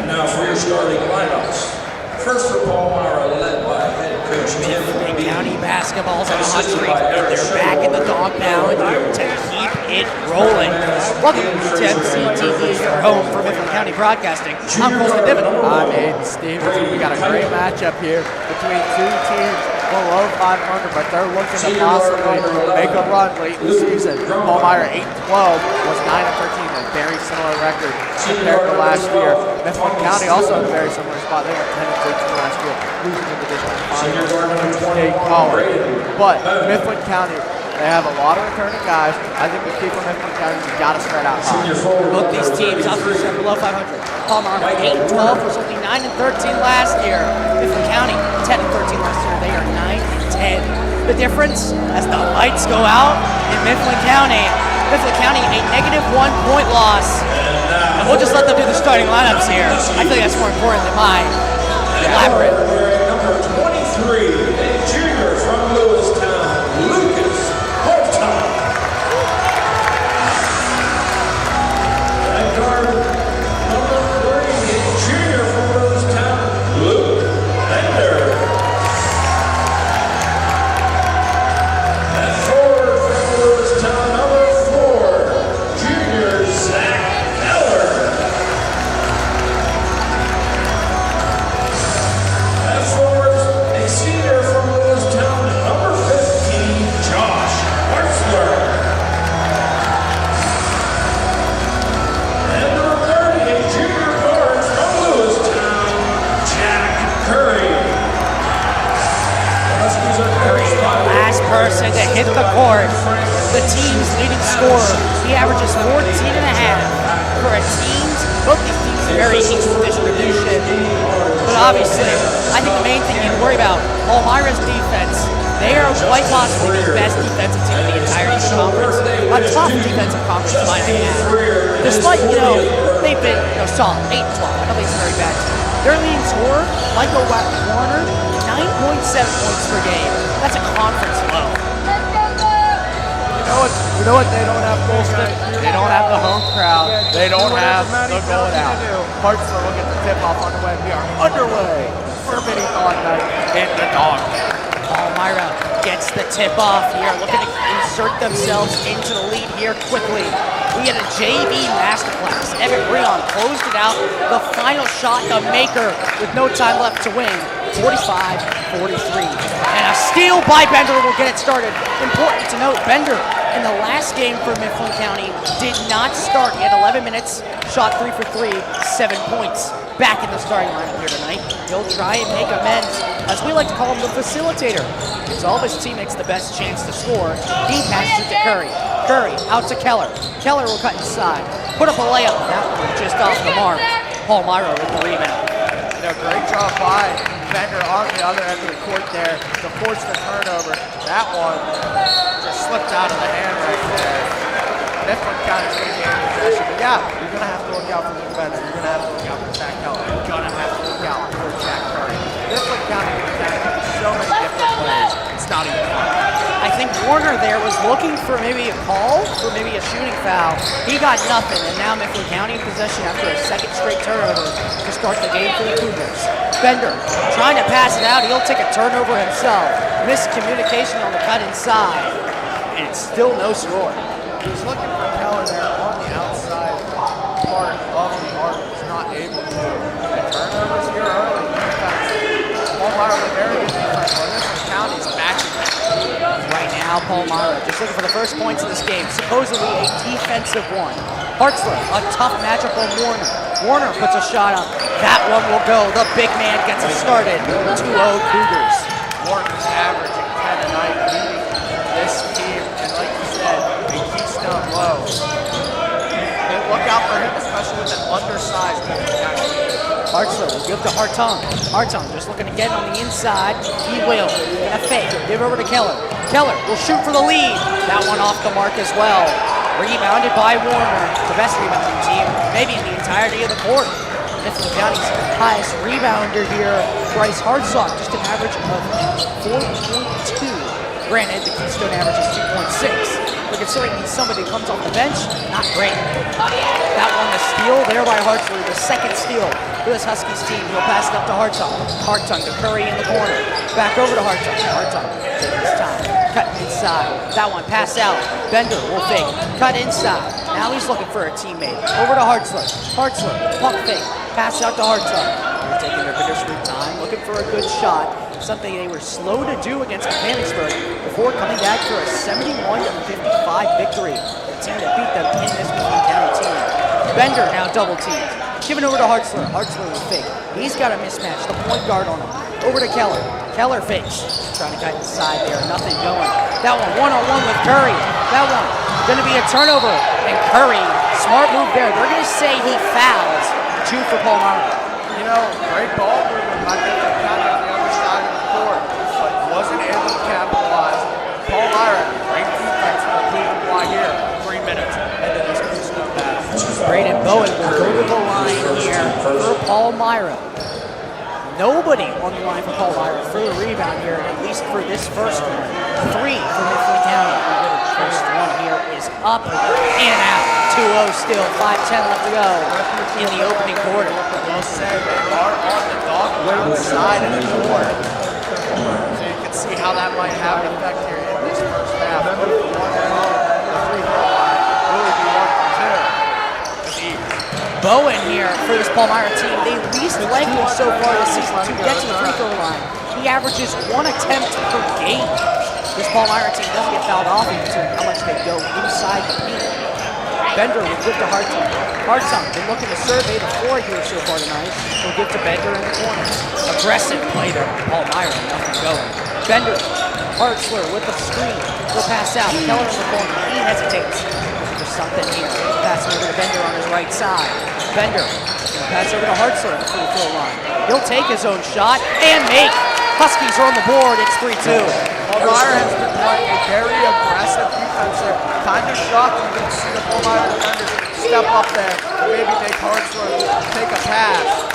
Now for your starting lineups. First for Palmyra, led by head coach Mifflin County basketball's on a hot streak, and they're back in the dog pound to keep it rolling. Welcome to MCTV, your home for Mifflin County Broadcasting. I'm Colton Divitt. I'm Aiden Stevens. We got a great matchup here between two teams below 500, but they're looking to possibly make a run late in the season. Palmyra 8-12 was 9-13, a very similar record compared to last year. Mifflin County also in a very similar spot. They were 10-13 last year, losing in the district finals state college. But Mifflin County, they have a lot of returning guys. I think the key for Mifflin County is you got to spread out high. Both these teams obviously are below 500. Palmyra 8-12 was only 9-13 last year. Mifflin County 10-13 last year. They are 9-10. The difference as the lights go out in Mifflin County a -1 point loss. And we'll just let them do the starting lineups here. I think that's more important than my elaborate. Number 23, a junior from Lewistown, Lucas Holton. And guard number 30, a junior from Lewistown, Luke Bender. And forward from Lewistown, number 4, junior Zach Keller. And forward, a senior from Lewistown, number 15, Josh Hartzler. And number 30, a junior guard from Lewistown, Jack Curry. The Huskies are coached by Last person to hit the court, the team's leading scorer. He averages 14.5 for a team's. Both these teams are very equal distribution. But obviously, I think the main thing you worry about, Palmyra's defense. They are quite possibly the best defensive team in the entire East Conference. A tough defensive conference, might I add. Despite, they've been solid, 8-12. I don't think it's a very bad team. Their leading scorer, Michael Warner, 9.7 points per game. That's a conference low. You know what they don't have, Colston? They don't have the home crowd. They don't have the going out. Hartzler will get the tip-off underway. We are underway for mini on night in the dog. Palmyra gets the tip-off here, looking to insert themselves into the lead here quickly. We had a JV masterclass. Evan Breon closed it out. The final shot, the maker, with no time left to win. 45-43. And a steal by Bender will get it started. Important to note, Bender in the last game for Mifflin County did not start. He had 11 minutes, shot 3 for 3, 7 points. Back in the starting lineup here tonight. He'll try and make amends, as we like to call him, the facilitator. Gives all of his teammates the best chance to score. He passes it to Curry. Curry out to Keller. Keller will cut inside. Put up a layup. That one just off the mark. Palmyra with the rebound. Great job by Bender on the other end of the court there to force the turnover. That one just slipped out of the hand right there. Mifflin County's going to gain possession. But yeah, you're going to have to look out for Luke Bender. You're going to have to look out for Zach Keller. You're going to have to look out for Jack Curry. Mifflin County can do so many different plays. It's not even fun. I think Warner there was looking for maybe a call, for maybe a shooting foul. He got nothing, and now Mifflin County in possession after a second straight turnover to start the game for the Cougars. Bender trying to pass it out. He'll take a turnover himself. Miscommunication on the cut inside, and it's still no score. He's looking for Keller there on the outside part of the arc. He's not able to. And turnovers here early. Palmyra with very good defense. Mifflin County's matching that. Right now, Palmyra just looking for the first points of this game. Supposedly a defensive one. Hartzler, a tough matchup on Warner. Warner puts a shot up. That one will go. The big man gets it started. 2-0 Cougars. Warner's averaging 10 a night, leading this team. And like you said, a keystone low. And look out for him, especially with an undersized Mifflin County. Hartzler will give to Hartung. Hartung just looking to get on the inside. He will. Gonna fake. Give over to Keller. Keller will shoot for the lead. That one off the mark as well. Rebounded by Warner. The best rebounding team, maybe in the entirety of the court. Mifflin County's highest rebounder here, Bryce Hartzog, just an average of 4.2. Granted, the Keystone average is 2.6. but considering he's somebody who comes off the bench, not great. That one, the steal there by Hartzler, the second steal for this Huskies team. He'll pass it up to Hartung. Hartung to Curry in the corner. Back over to Hartung. Hartung taking his time. Cut inside. That one, pass out. Bender will fake. Cut inside. Now he's looking for a teammate. Over to Hartzler. Hartzler, pump fake. Pass out to Hartung. They're taking their bittersweet time, looking for a good shot. Something they were slow to do against Mechanicsburg before coming back for a 71-55 victory. The team that beat them in this Mifflin County team. Bender now double teamed. Given over to Hartzler. Hartzler will fake. He's got a mismatch. The point guard on him. Over to Keller. Keller fakes. Trying to cut inside there. Nothing going. That one-on-one with Curry. That one going to be a turnover. And Curry, smart move there. They're going to say he fouls. 2 for Palmyra. You know, great ball movement by Mifflin County on the other side of the court, but wasn't able to capitalize. Palmyra, great defense from the Cleveland Y here. 3 minutes into this Keystone battle. Braden Bowen will go to the line here for Palmyra. Nobody on the line for Palmyra for the rebound here, at least for this first one. 3 for Mifflin County. First one here is up and out. 2-0 still, 5:10 left to go in the opening quarter. Well said, they are on the dog side of the court. So you can see how that might have an effect here in this first half. The free throw line really be 1 for 2. Bowen here for this Palmyra team, they least language so far this season to get to the free throw line. He averages 1 attempt per game. This Palmyra team doesn't get fouled off even to how much they go inside the paint. Bender will give to Hartung. Hartung been looking to survey the floor here so far tonight. He'll give to Bender in the corner. Aggressive play there for Palmyra, nothing going. Bender, Hartzler with the screen. He'll pass out. Keller in the corner. He hesitates. Looking for something here. Pass over to Bender on his right side. Bender, pass over to Hartzler at the free throw line. He'll take his own shot and make. Huskies are on the board. It's 3-2. Palmyra has been playing a very aggressive defense there. Kind of shocking to see the Palmyra defenders step up there and maybe make Hartzler take a pass.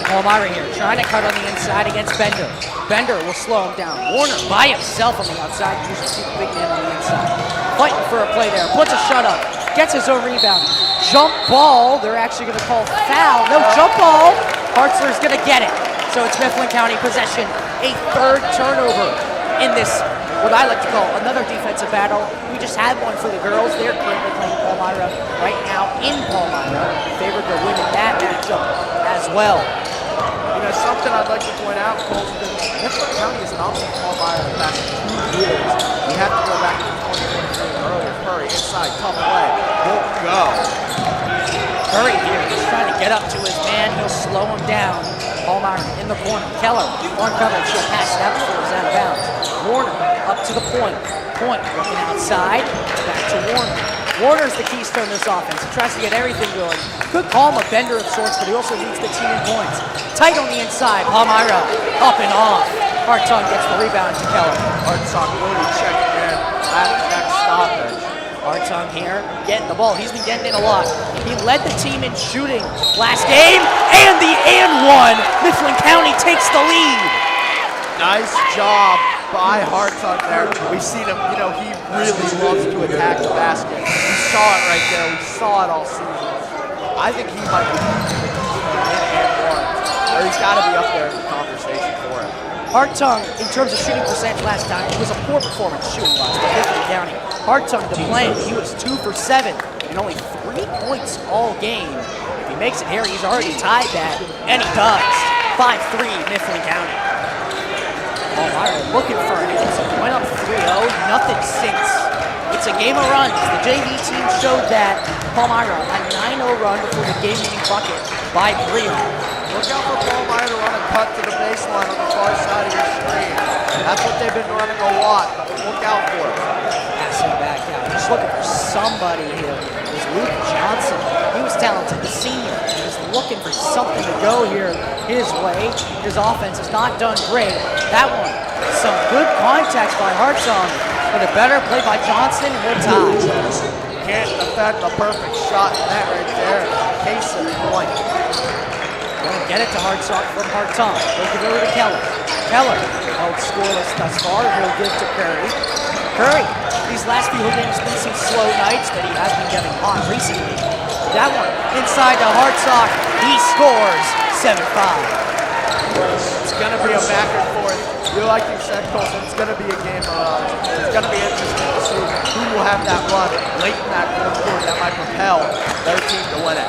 Palmyra here, trying to cut on the inside against Bender. Bender will slow him down. Warner by himself on the outside. You should see the big man on the inside. Fighting for a play there. Puts a shot up. Gets his own rebound. Jump ball. They're actually going to call foul. No jump ball. Hartzler's going to get it. So it's Mifflin County possession. A 3rd turnover in this, what I like to call another defensive battle. We just had one for the girls. They're currently playing Palmyra right now in Palmyra. Favored to win in that matchup as well. You know, something I'd like to point out, Cole, is that Mifflin County has not been Palmyra the past 2 years. We have to go back to 2023 earlier. Curry inside, tough play. Won't go. Curry here, just trying to get up to his man. He'll slow him down. Palmyra in the corner. Keller on coverage. She'll pass it out before he's out of bounds. Warner up to the point. Point looking outside. Back to Warner. Warner's the keystone in this offense. He tries to get everything going. Could call him a Bender of sorts, but he also leads the team in points. Tight on the inside. Palmyra up and off. Hartung gets the rebound to Keller. Hartung really checking in at the next stoppage. Hartung here, getting the ball. He's been getting in a lot. He led the team in shooting last game, and the and one. Mifflin County takes the lead. Nice job by Hartung there. We've seen him, you know, he really loves to attack the basket. We saw it right there. We saw it all season. I think he might be the and one. Or he's got to be up there in the conversation for it. Hartung, in terms of shooting percentage last time, it was a poor performance shooting-wise by Mifflin County. Hartung to blame. He was 2 for 7 and only 3 points all game. If he makes it here, he's already tied that, and he does. 5-3 Mifflin County. Palmyra looking for an answer. Went up 3-0, nothing since. It's a game of runs. The JV team showed that. Palmyra a 9-0 run before the game-winning bucket by Brio. Look out for Palmyra to run a cut to the baseline on the far side of your screen. That's what they've been running a lot. Look out for it. Passing back out. Just looking for somebody here. It was Luke Johnson. He was talented, the senior. He was looking for something to go here his way. His offense has not done great. That one, some good contacts by Hartung, but a better play by Johnson, and we're tied. Can't defend a perfect shot in that right there. Case in point. Gonna get it to Hartung from Hartung. Look it over to Keller. Keller held scoreless thus far. He'll give to Curry. Curry, these last few games been some slow nights, but he has been getting hot recently. That one inside to Hartsock. He scores 7-5. It's going to be a back and forth. Like you said, Colton, it's going to be a game. It's going to be interesting to see who will have that run late in that fourth quarter that might propel their team to win it.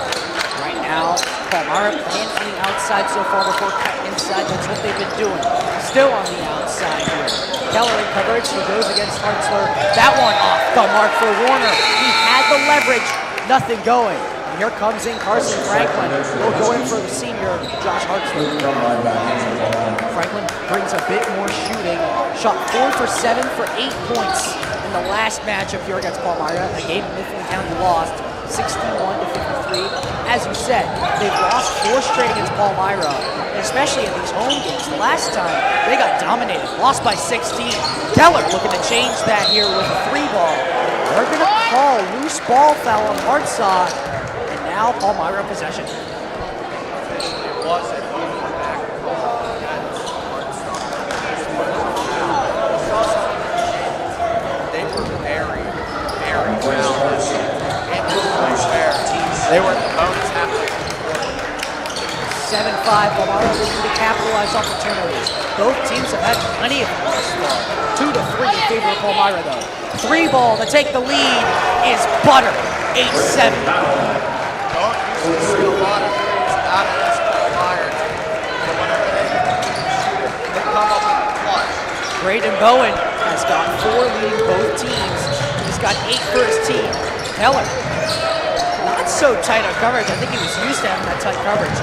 Right now, Palmyra playing on the outside so far before cutting inside. That's what they've been doing. Still on the outside here. Keller in coverage. He goes against Hartzler. That one off the mark for Warner. He had the leverage. Nothing going. And here comes in Carson Franklin. He'll go in for the senior, Josh Hartzler. Franklin brings a bit more shooting. Shot 4 for 7 for 8 points in the last matchup here against Palmyra. A game Mifflin County lost 61-53. As you said, they've lost 4 straight against Palmyra, and especially in these home games. The last time they got dominated, lost by 16. Keller looking to change that here with a 3-ball. They're going to call loose ball foul on Hartsock, and now Palmyra possession. It wasn't. They were in the bonus half of the quarter. 7-5, Palmyra looking to capitalize off the turnovers. Both teams have had plenty of them thus far. 2-3 in favor of Palmyra though. 3-ball to take the lead is Butter, 8-7. Don't usually see a lot of things out of this Palmyra team. But whenever they shoot it, they come up with a clutch. Braden Bowen has got 4 leading both teams. He's got 8 for his team. Keller, not so tight on coverage. I think he was used to having that tight coverage.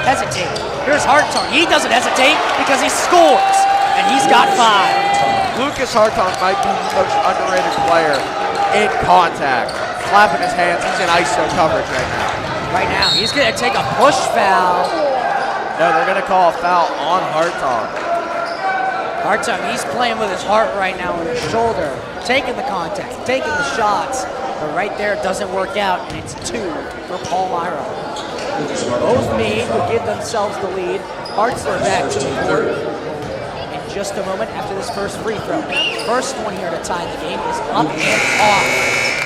Hesitate. Here's Hartong. He doesn't hesitate because he scores, and he's got 5. Lucas Hartong might be the most underrated player in contact. Clapping his hands. He's in ISO coverage right now. Right now, he's going to take a push foul. No, they're going to call a foul on Hartong. Hartong, he's playing with his heart right now on his shoulder. Taking the contact, taking the shots. But right there, it doesn't work out, and it's 2 for Palmyra. Both made will give themselves the lead. Hartzler back to the court in just a moment after this first free throw. First one here to tie the game is up and off.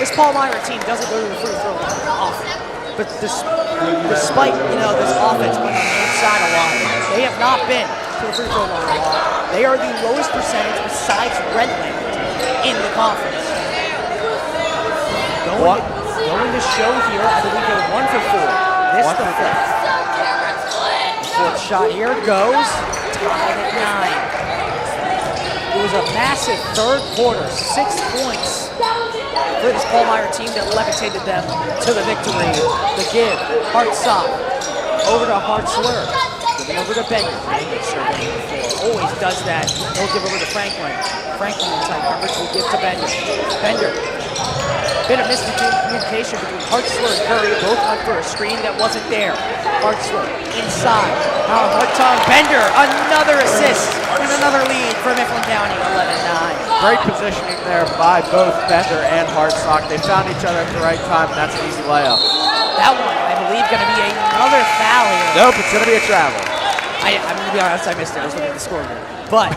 This Palmyra team doesn't go to the free throw line often. But despite, this offense being on the inside a lot, they have not been to the free throw line a lot. They are the lowest percentage besides Redland in the conference. Going to show here, I believe they're 1 for 4. This the 5th. The 4th shot here goes. Tied at 9. It was a massive third quarter, 6 points for this Palmyra team that levitated them to the victory. The give, Hartsock, over to Hartzler, giving over to Bender. Always does that. He'll give over to Franklin. Franklin in tight coverage will give to Bender. Bender. Bit of miscommunication between Hartzler and Curry. Both went for a screen that wasn't there. Hartzler inside. Now Hartong. Bender, another assist and another lead for Mifflin County, 11-9. Great positioning there by both Bender and Hartsock. They found each other at the right time, and that's an easy layup. That one, I believe, going to be another foul here. Nope, it's going to be a travel. I'm going to be honest, I missed it. I was looking at the scoreboard. But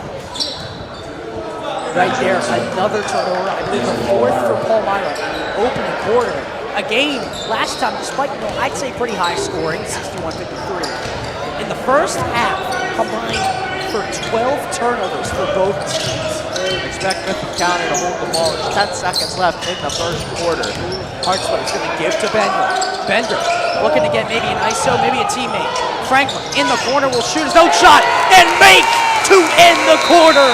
right there, another turnover. I believe the 4th for Palmyra. Opening quarter. A game last time, despite, I'd say pretty high scoring, 61-53. In the first half, combined for 12 turnovers for both teams. Expect Mifflin County to hold the ball. There's 10 seconds left in the first quarter. Hartzler is going to give to Bender. Bender looking to get maybe an ISO, maybe a teammate. Franklin in the corner will shoot his own shot and make to end the quarter.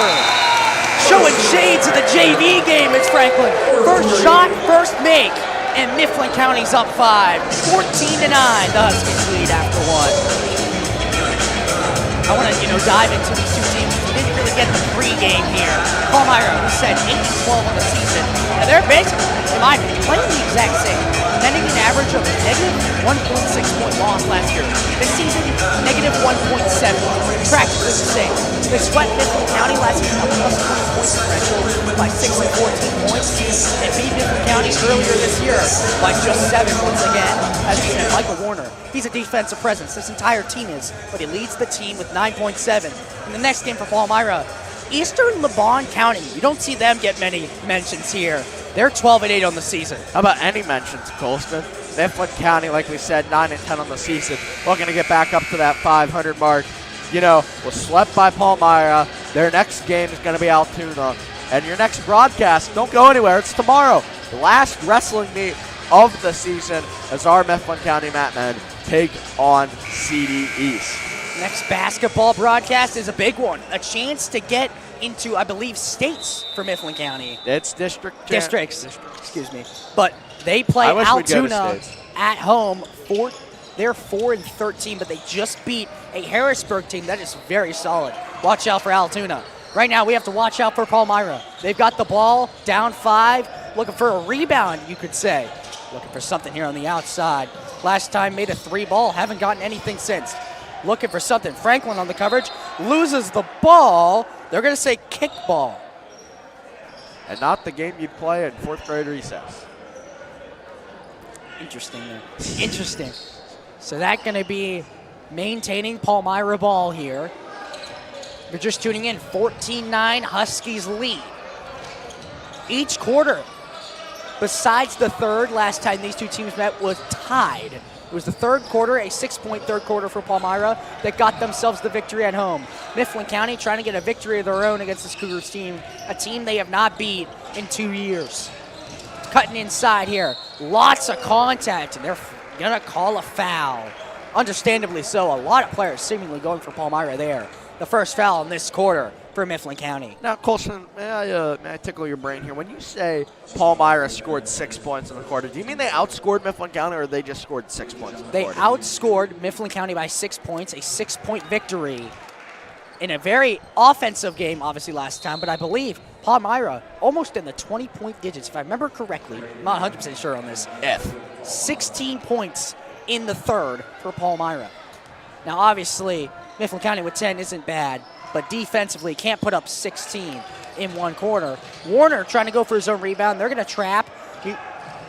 Showing shades of the JV game, it's Franklin. First shot, first make, and Mifflin County's up 5. 14-9, the Huskies lead after 1. I want to, dive into these two teams. We didn't really get the pregame here. Palmyra, we said 8-12 on the season. And they're basically, in my opinion, playing the exact same. Netting an average of negative 1.6 point loss last year. This season, negative 1.7. Practice is the same. They swept Mifflin County last season a plus 20 point differential by 6 and 14 points. And beat Mifflin County earlier this year by just 7 once again. As we said, Michael Warner, he's a defensive presence. This entire team is, but he leads the team with 9.7. In the next game for Palmyra, Eastern LeBon County. You don't see them get many mentions here. They're 12-8 on the season. How about any mentions, Colston? Mifflin County, like we said, 9-10 on the season. Looking to get back up to that 500 mark. You know, was swept by Palmyra. Their next game is going to be Altoona. And your next broadcast, don't go anywhere. It's tomorrow. The last wrestling meet of the season as our Mifflin County Matmen take on CD East. Next basketball broadcast is a big one. A chance to get into, I believe, states for Mifflin County. It's Districts. Excuse me. But they play Altoona at home. They're 4-13, but they just beat a Harrisburg team that is very solid. Watch out for Altoona. Right now, we have to watch out for Palmyra. They've got the ball, down 5, looking for a rebound, you could say. Looking for something here on the outside. Last time made a 3 ball, haven't gotten anything since. Looking for something. Franklin on the coverage, loses the ball. They're going to say kickball. And not the game you'd play in 4th grade recess. Interesting there. Interesting. So that's going to be maintaining Palmyra ball here. If you're just tuning in, 14-9 Huskies lead. Each quarter, besides the third, last time these two teams met was tied. It was the third quarter, a 6-point third quarter for Palmyra that got themselves the victory at home. Mifflin County trying to get a victory of their own against this Cougars team, a team they have not beat in 2 years. Cutting inside here, lots of contact, and they're gonna call a foul. Understandably so, a lot of players seemingly going for Palmyra there. The first foul in this quarter for Mifflin County. Now, Colson, may I tickle your brain here? When you say Palmyra scored 6 points in the quarter, do you mean they outscored Mifflin County or they just scored 6 points in the quarter? They outscored Mifflin County by 6 points, a 6-point victory in a very offensive game, obviously, last time, but I believe Palmyra almost in the 20-point digits, if I remember correctly. I'm not 100% sure on this. 16 points in the third for Palmyra. Now, obviously, Mifflin County with 10 isn't bad, but defensively can't put up 16 in one quarter. Warner trying to go for his own rebound. They're going to trap.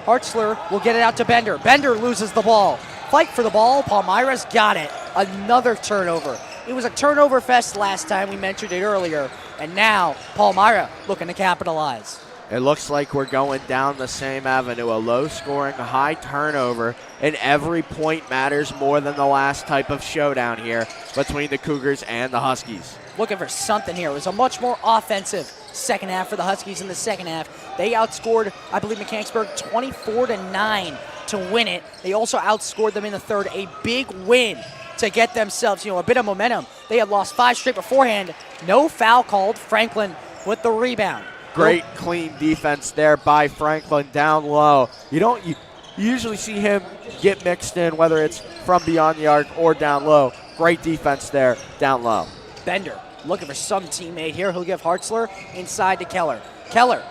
Hartzler will get it out to Bender. Bender loses the ball. Fight for the ball. Palmyra's got it. Another turnover. It was a turnover fest last time. We mentioned it earlier. And now Palmyra looking to capitalize. It looks like we're going down the same avenue, a low-scoring, high turnover, and every point matters more than the last type of showdown here between the Cougars and the Huskies. Looking for something here. It was a much more offensive second half for the Huskies in the second half. They outscored, I believe, Mechanicsburg 24-9 to win it. They also outscored them in the third, a big win to get themselves, a bit of momentum. They had lost 5 straight beforehand. No foul called. Franklin with the rebound. Great clean defense there by Franklin down low. You usually see him get mixed in, whether it's from beyond the arc or down low. Great defense there down low. Bender looking for some teammate here. He'll give Hartzler inside to Keller. Keller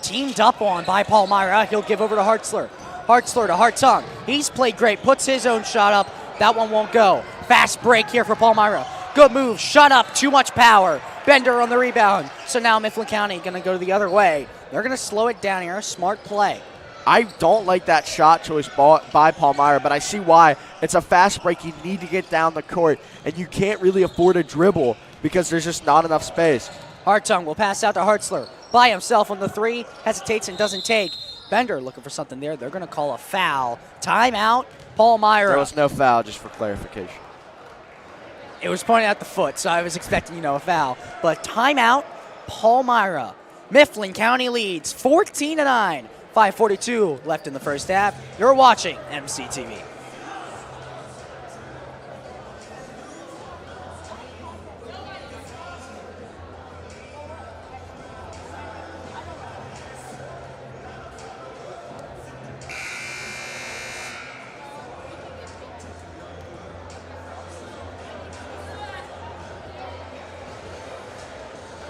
teamed up on by Palmyra. He'll give over to Hartzler. Hartzler to Hartung. He's played great. Puts his own shot up. That one won't go. Fast break here for Palmyra. Good move. Shut up. Too much power. Bender on the rebound. So now Mifflin County going to go the other way. They're going to slow it down here. Smart play. I don't like that shot choice by Palmyra, but I see why. It's a fast break. You need to get down the court, and you can't really afford a dribble because there's just not enough space. Hartung will pass out to Hartzler. By himself on the 3. Hesitates and doesn't take. Bender looking for something there. They're going to call a foul. Timeout, Palmyra. There was no foul, just for clarification. It was pointed at the foot, so I was expecting, a foul. But timeout, Palmyra. Mifflin County leads 14-9. 5:42 left in the first half. You're watching MCTV.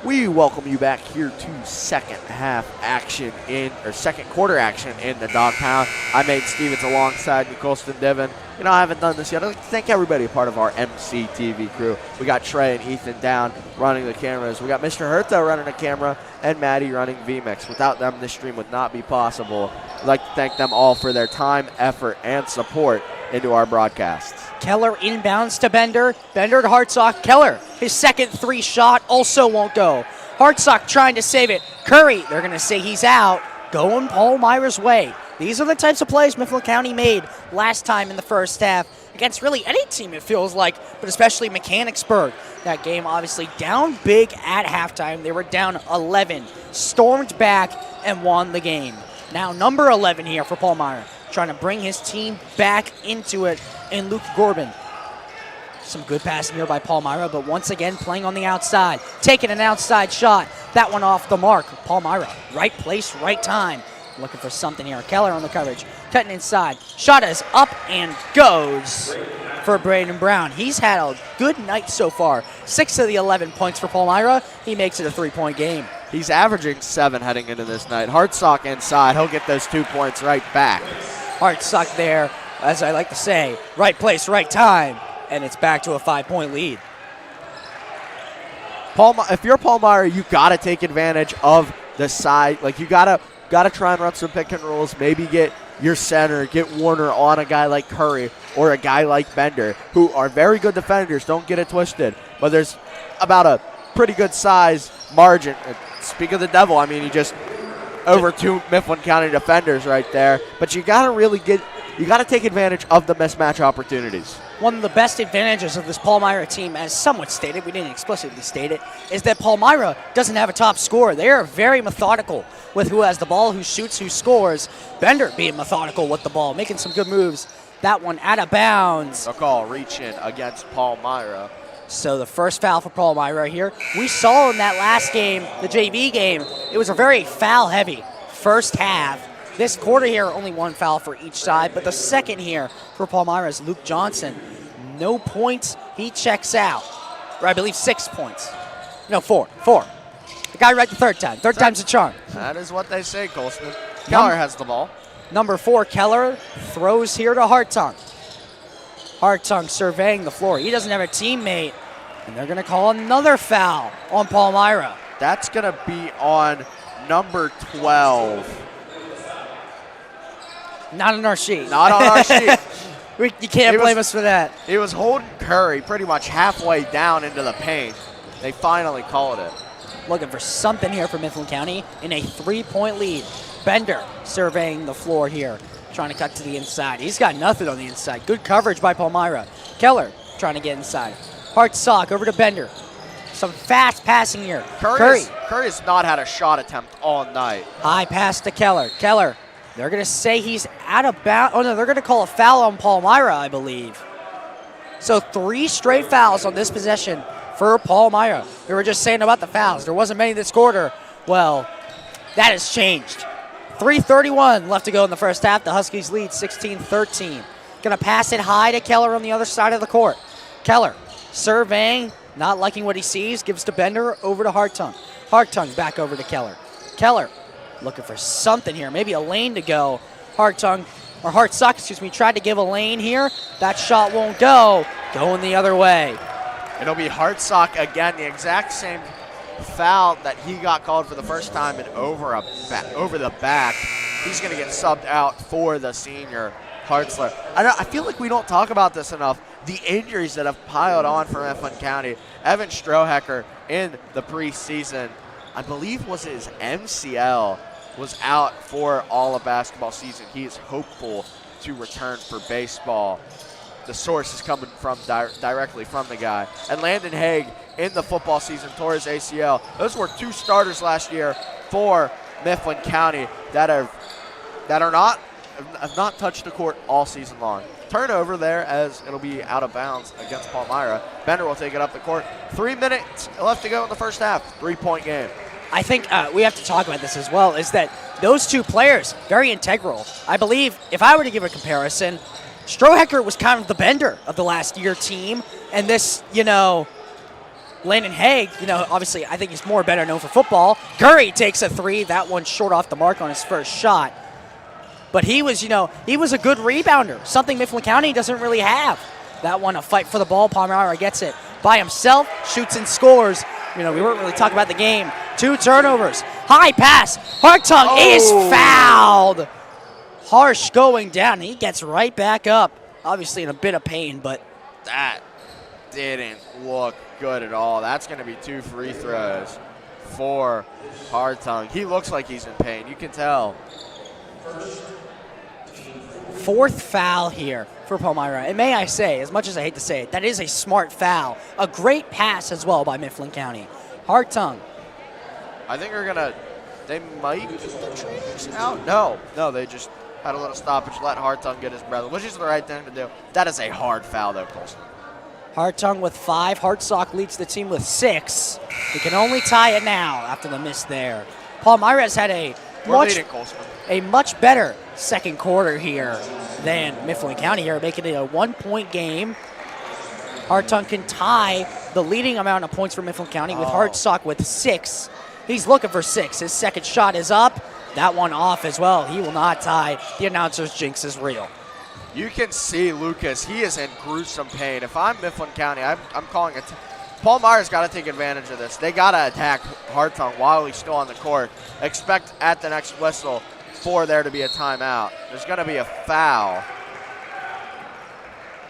We welcome you back here to second quarter action in the Dog Pound. I'm Aiden Stevens alongside Colston Devon. You know, I haven't done this yet. I'd like to thank everybody, part of our MCTV crew. We got Trey and Ethan down running the cameras. We got Mr. Hertha running the camera and Maddie running VMix. Without them, this stream would not be possible. I'd like to thank them all for their time, effort, and support into our broadcasts. Keller inbounds to Bender. Bender to Hartsock. Keller, his second 3 shot also won't go. Hartsock trying to save it. Curry, they're going to say he's out. Going Palmyra's way. These are the types of plays Mifflin County made last time in the first half against really any team, it feels like, but especially Mechanicsburg. That game obviously down big at halftime. They were down 11, stormed back, and won the game. Now number 11 here for Palmyra, trying to bring his team back into it in Luke Corbin. Some good passing here by Palmyra, but once again playing on the outside, taking an outside shot. That one off the mark. Palmyra, right place, right time. Looking for something here. Keller on the coverage, cutting inside. Shot is up and goes for Braden Brown. He's had a good night so far. 6 of the 11 points for Palmyra. He makes it a 3-point game. He's averaging 7 heading into this night. Hartsock inside. He'll get those 2 points right back. Hartsock there, as I like to say, right place, right time. And it's back to a 5-point lead. If you're Palmyra, you got to take advantage of the side. Like, you got to try and run some pick and rolls. Maybe get your center, get Warner on a guy like Curry or a guy like Bender, who are very good defenders. Don't get it twisted. But there's about a pretty good size margin. Speak of the devil, I mean, he just over 2 Mifflin County defenders right there. But you got to take advantage of the mismatch opportunities. One of the best advantages of this Palmyra team, as somewhat stated, we didn't explicitly state it, is that Palmyra doesn't have a top scorer. They are very methodical with who has the ball, who shoots, who scores. Bender being methodical with the ball, making some good moves. That one out of bounds. A call, reach in against Palmyra. So the first foul for Palmyra here. We saw in that last game, the JV game, it was a very foul-heavy first half. This quarter here, only 1 foul for each side, but the second here for Palmyra is Luke Johnson. No points, he checks out. Or I believe 6 points. No, 4. The guy right the third time. Third time's a charm. That is what they say, Colston. Keller has the ball. Number 4, Keller, throws here to Hartung. Hartung surveying the floor. He doesn't have a teammate, and they're going to call another foul on Palmyra. That's going to be on number 12. Not on our sheet. Not on our sheet. You can't blame us for that. He was holding Curry pretty much halfway down into the paint. They finally called it. Looking for something here for Mifflin County in a 3-point lead. Bender surveying the floor here, trying to cut to the inside. He's got nothing on the inside. Good coverage by Palmyra. Keller trying to get inside. Hartsock over to Bender. Some fast passing here. Curry has not had a shot attempt all night. High pass to Keller. Keller, they're going to say he's out of bounds. Oh, no, they're going to call a foul on Palmyra, I believe. So 3 straight fouls on this possession for Palmyra. We were just saying about the fouls. There wasn't many this quarter. Well, that has changed. 3:31 left to go in the first half. The Huskies lead 16-13. Going to pass it high to Keller on the other side of the court. Keller surveying, not liking what he sees, gives to Bender, over to Hartung. Hartung back over to Keller. Keller looking for something here, maybe a lane to go. Hartsock, tried to give a lane here. That shot won't go. Going the other way. It'll be Hartsock again, the exact same foul that he got called for the first time and over the back. He's going to get subbed out for the senior Hartzler. I feel like we don't talk about this enough. The injuries that have piled on for Mifflin County. Evan Strohecker in the preseason, I believe was his MCL, was out for all of basketball season. He is hopeful to return for baseball. The source is coming from directly from the guy. And Landon Haig in the football season tore his ACL. Those were 2 starters last year for Mifflin County that have not touched the court all season long. Turnover there, as it'll be out of bounds against Palmyra. Bender will take it up the court. 3 minutes left to go in the first half. 3-point game. I think we have to talk about this as well, is that those 2 players, very integral. I believe, if I were to give a comparison, Strohecker was kind of the Bender of the last year team, and this, Landon Haig, obviously I think he's more better known for football. Curry takes a three. That one short off the mark on his first shot. But he was a good rebounder, something Mifflin County doesn't really have. That one, a fight for the ball. Palmyra gets it by himself, shoots and scores. We weren't really talking about the game. 2 turnovers. High pass. Hartung is fouled. Harsh going down. He gets right back up. Obviously in a bit of pain, but that didn't look good at all. That's going to be 2 free throws for Hartung. He looks like he's in pain. You can tell. 4th foul here for Palmyra. And may I say, as much as I hate to say it, that is a smart foul. A great pass as well by Mifflin County. Hartung. I think they might get the trainers out. No, they just had a little stoppage, let Hartung get his breath, which is the right thing to do. That is a hard foul, though, Colson. Hartung with 5. Hartsock leads the team with 6. He can only tie it now after the miss there. Palmyra has had a much better second quarter here than Mifflin County here, making it a 1-point game. Hartung can tie the leading amount of points for Mifflin County with Hartsock with 6. He's looking for 6. His second shot is up. That one off as well. He will not tie. The announcer's jinx is real. You can see Lucas. He is in gruesome pain. If I'm Mifflin County, I'm calling it. Palmyra's got to take advantage of this. They got to attack Hartung while he's still on the court. Expect at the next whistle for there to be a timeout. There's going to be a foul.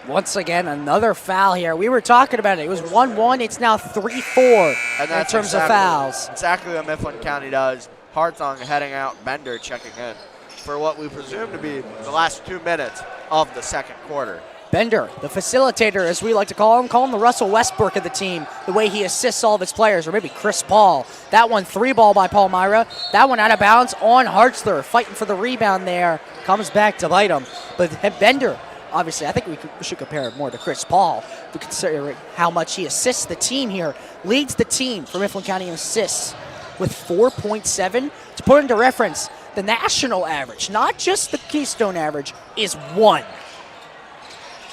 Once again, another foul here. We were talking about it. It was 1-1. It's now 3-4 in terms of fouls. Exactly what Mifflin County does. Hartung heading out, Bender checking in for what we presume to be the last 2 minutes of the second quarter. Bender, the facilitator, as we like to call him the Russell Westbrook of the team, the way he assists all of his players, or maybe Chris Paul. That one 3-ball by Palmyra. That one out of bounds on Hartzler, fighting for the rebound there. Comes back to bite him. But Bender, obviously, I think we should compare it more to Chris Paul to consider how much he assists the team here. Leads the team for Mifflin County in assists with 4.7. To put into reference, the national average, not just the Keystone average, is 1.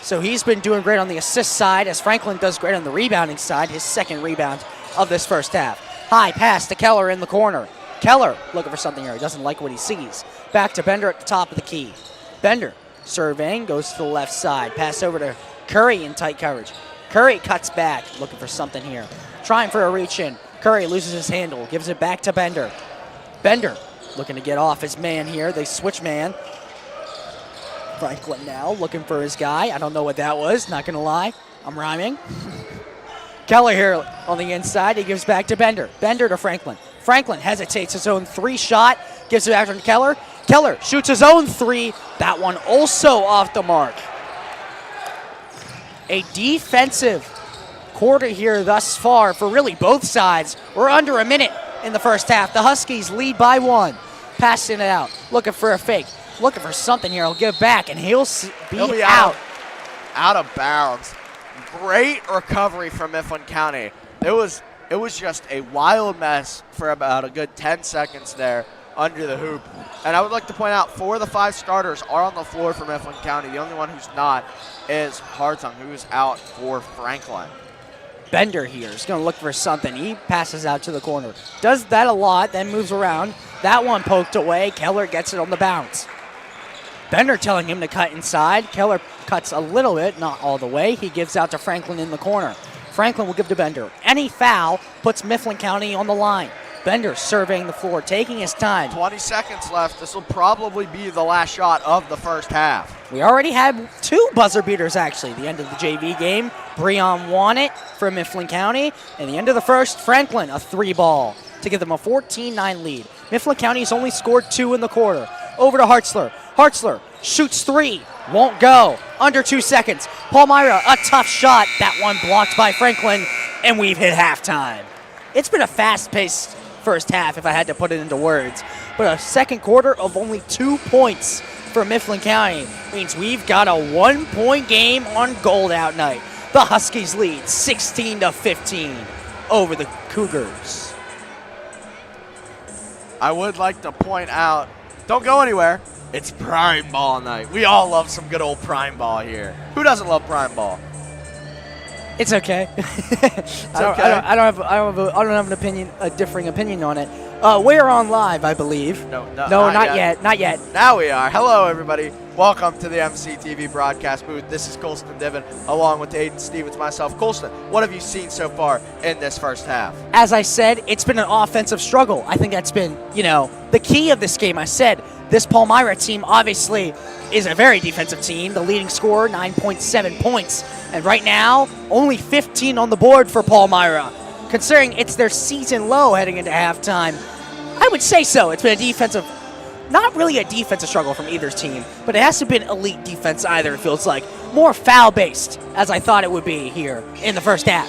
So he's been doing great on the assist side as Franklin does great on the rebounding side, his second rebound of this first half. High pass to Keller in the corner. Keller looking for something here. He doesn't like what he sees. Back to Bender at the top of the key. Bender surveying, goes to the left side. Pass over to Curry in tight coverage. Curry cuts back, looking for something here. Trying for a reach in. Curry loses his handle, gives it back to Bender. Bender looking to get off his man here. They switch man. Franklin now looking for his guy. I don't know what that was, not going to lie. I'm rhyming. Keller here on the inside. He gives back to Bender. Bender to Franklin. Franklin hesitates his own 3 shot. Gives it back to Keller. Keller shoots his own 3. That one also off the mark. A defensive quarter here thus far for really both sides. We're under a minute in the first half. The Huskies lead by 1. Passing it out. Looking for a fake. Looking for something here. He'll give back, and he'll be out. Out of bounds. Great recovery from Mifflin County. It was just a wild mess for about a good 10 seconds there under the hoop. And I would like to point out 4 of the 5 starters are on the floor for Mifflin County. The only one who's not is Hartung, who's out for Franklin. Bender here is going to look for something. He passes out to the corner. Does that a lot, then moves around. That one poked away. Keller gets it on the bounce. Bender telling him to cut inside. Keller cuts a little bit, not all the way. He gives out to Franklin in the corner. Franklin will give to Bender. Any foul puts Mifflin County on the line. Bender surveying the floor, taking his time. 20 seconds left. This will probably be the last shot of the first half. We already had 2 buzzer beaters, actually. The end of the JV game, Breon won it for Mifflin County. And the end of the first, Franklin, a 3-ball to give them a 14-9 lead. Mifflin County's only scored 2 in the quarter. Over to Hartzler. Hartzler shoots 3. Won't go. Under 2 seconds. Palmyra, a tough shot. That one blocked by Franklin. And we've hit halftime. It's been a fast-paced first half, if I had to put it into words. But a second quarter of only 2 points for Mifflin County means we've got a 1-point game on Gold Out Night. The Huskies lead 16-15 over the Cougars. I would like to point out, don't go anywhere, it's prime ball night. We all love some good old prime ball here. Who doesn't love prime ball? It's okay. I don't have an opinion, a differing opinion on it. We're on live, I believe. No, not yet. Not yet. Now we are. Hello, everybody. Welcome to the MCTV broadcast booth. This is Colston Divin, along with Aiden Stevens, myself. Colston, what have you seen so far in this first half? As I said, it's been an offensive struggle. I think that's been, the key of this game. I said this Palmyra team obviously is a very defensive team. The leading scorer, 9.7 points. And right now, only 15 on the board for Palmyra. Considering it's their season low heading into halftime, I would say so. It's been not really a defensive struggle from either team, but it hasn't been elite defense either, it feels like. More foul-based, as I thought it would be here in the first half.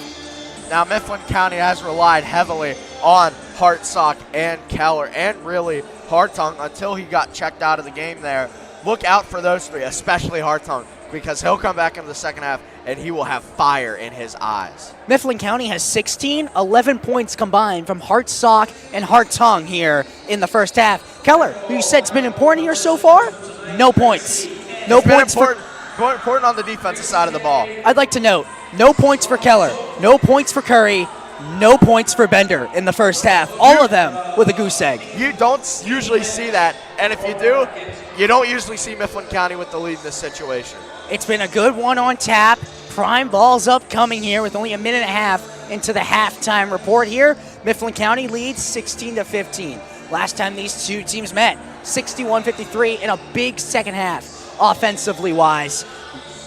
Now, Mifflin County has relied heavily on Hartsock and Keller, and really Hartung until he got checked out of the game there. Look out for those three, especially Hartung, because he'll come back in the second half and he will have fire in his eyes. Mifflin County has 11 points combined from Hartsock and Hartung here in the first half. Keller, who you said's been important here so far, no points. No points important on the defensive side of the ball. I'd like to note, no points for Keller, no points for Curry, no points for Bender in the first half. All of them with a goose egg. You don't usually see that, and if you do, you don't usually see Mifflin County with the lead in this situation. It's been a good one on tap. Prime ball's upcoming here with only a minute and a half into the halftime report here. Mifflin County leads 16-15. Last time these two teams met, 61-53 in a big second half, offensively wise.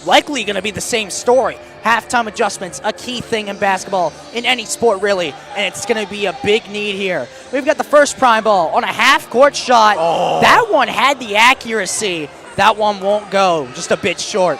Likely going to be the same story. Halftime adjustments, a key thing in basketball, in any sport really, and it's going to be a big need here. We've got the first prime ball on a half-court shot. Oh. That one had the accuracy. That one won't go, just a bit short.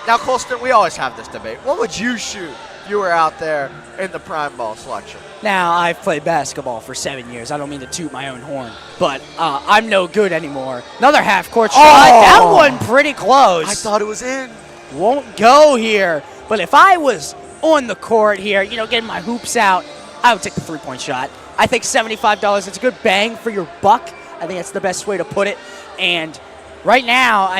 Now, Colston, we always have this debate. What would you shoot if you were out there in the prime ball selection? Now, I've played basketball for 7 years. I don't mean to toot my own horn, but I'm no good anymore. Another half-court shot. That one pretty close. I thought it was in. Won't go here. But if I was on the court here, getting my hoops out, I would take the three-point shot. I think $75, it's a good bang for your buck. I think that's the best way to put it. And right now,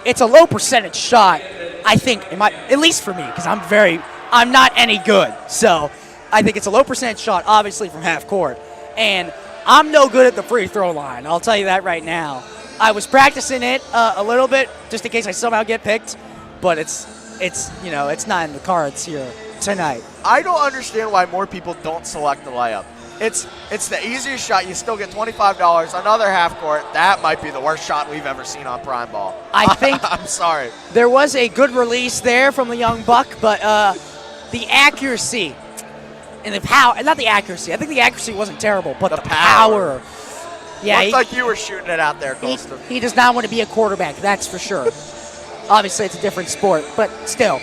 it's a low percentage shot. I think it might, at least for me, because I'm not any good. So I think it's a low percentage shot, obviously from half court. And I'm no good at the free throw line. I'll tell you that right now. I was practicing it a little bit just in case I somehow get picked, but it's not in the cards here tonight. I don't understand why more people don't select the layup. It's the easiest shot. You still get $25. Another half court. That might be the worst shot we've ever seen on prime ball. I think I'm sorry. There was a good release there from the young buck, but the accuracy and the power, not the accuracy. I think the accuracy wasn't terrible, but the power. Yeah, looked like you were shooting it out there, Colston. He does not want to be a quarterback, that's for sure. Obviously, it's a different sport, but still.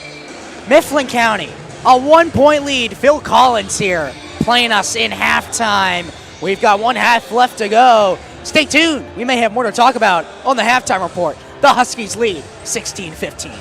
Mifflin County, a 1-point lead. Phil Collins here playing us in halftime. We've got 1 half left to go. Stay tuned. We may have more to talk about on the halftime report. The Huskies lead 16-15.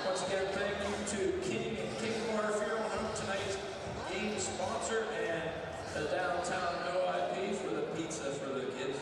Once again, thank you to King and King Corner for your home tonight's game sponsor and the downtown OIP for the pizza for the kids.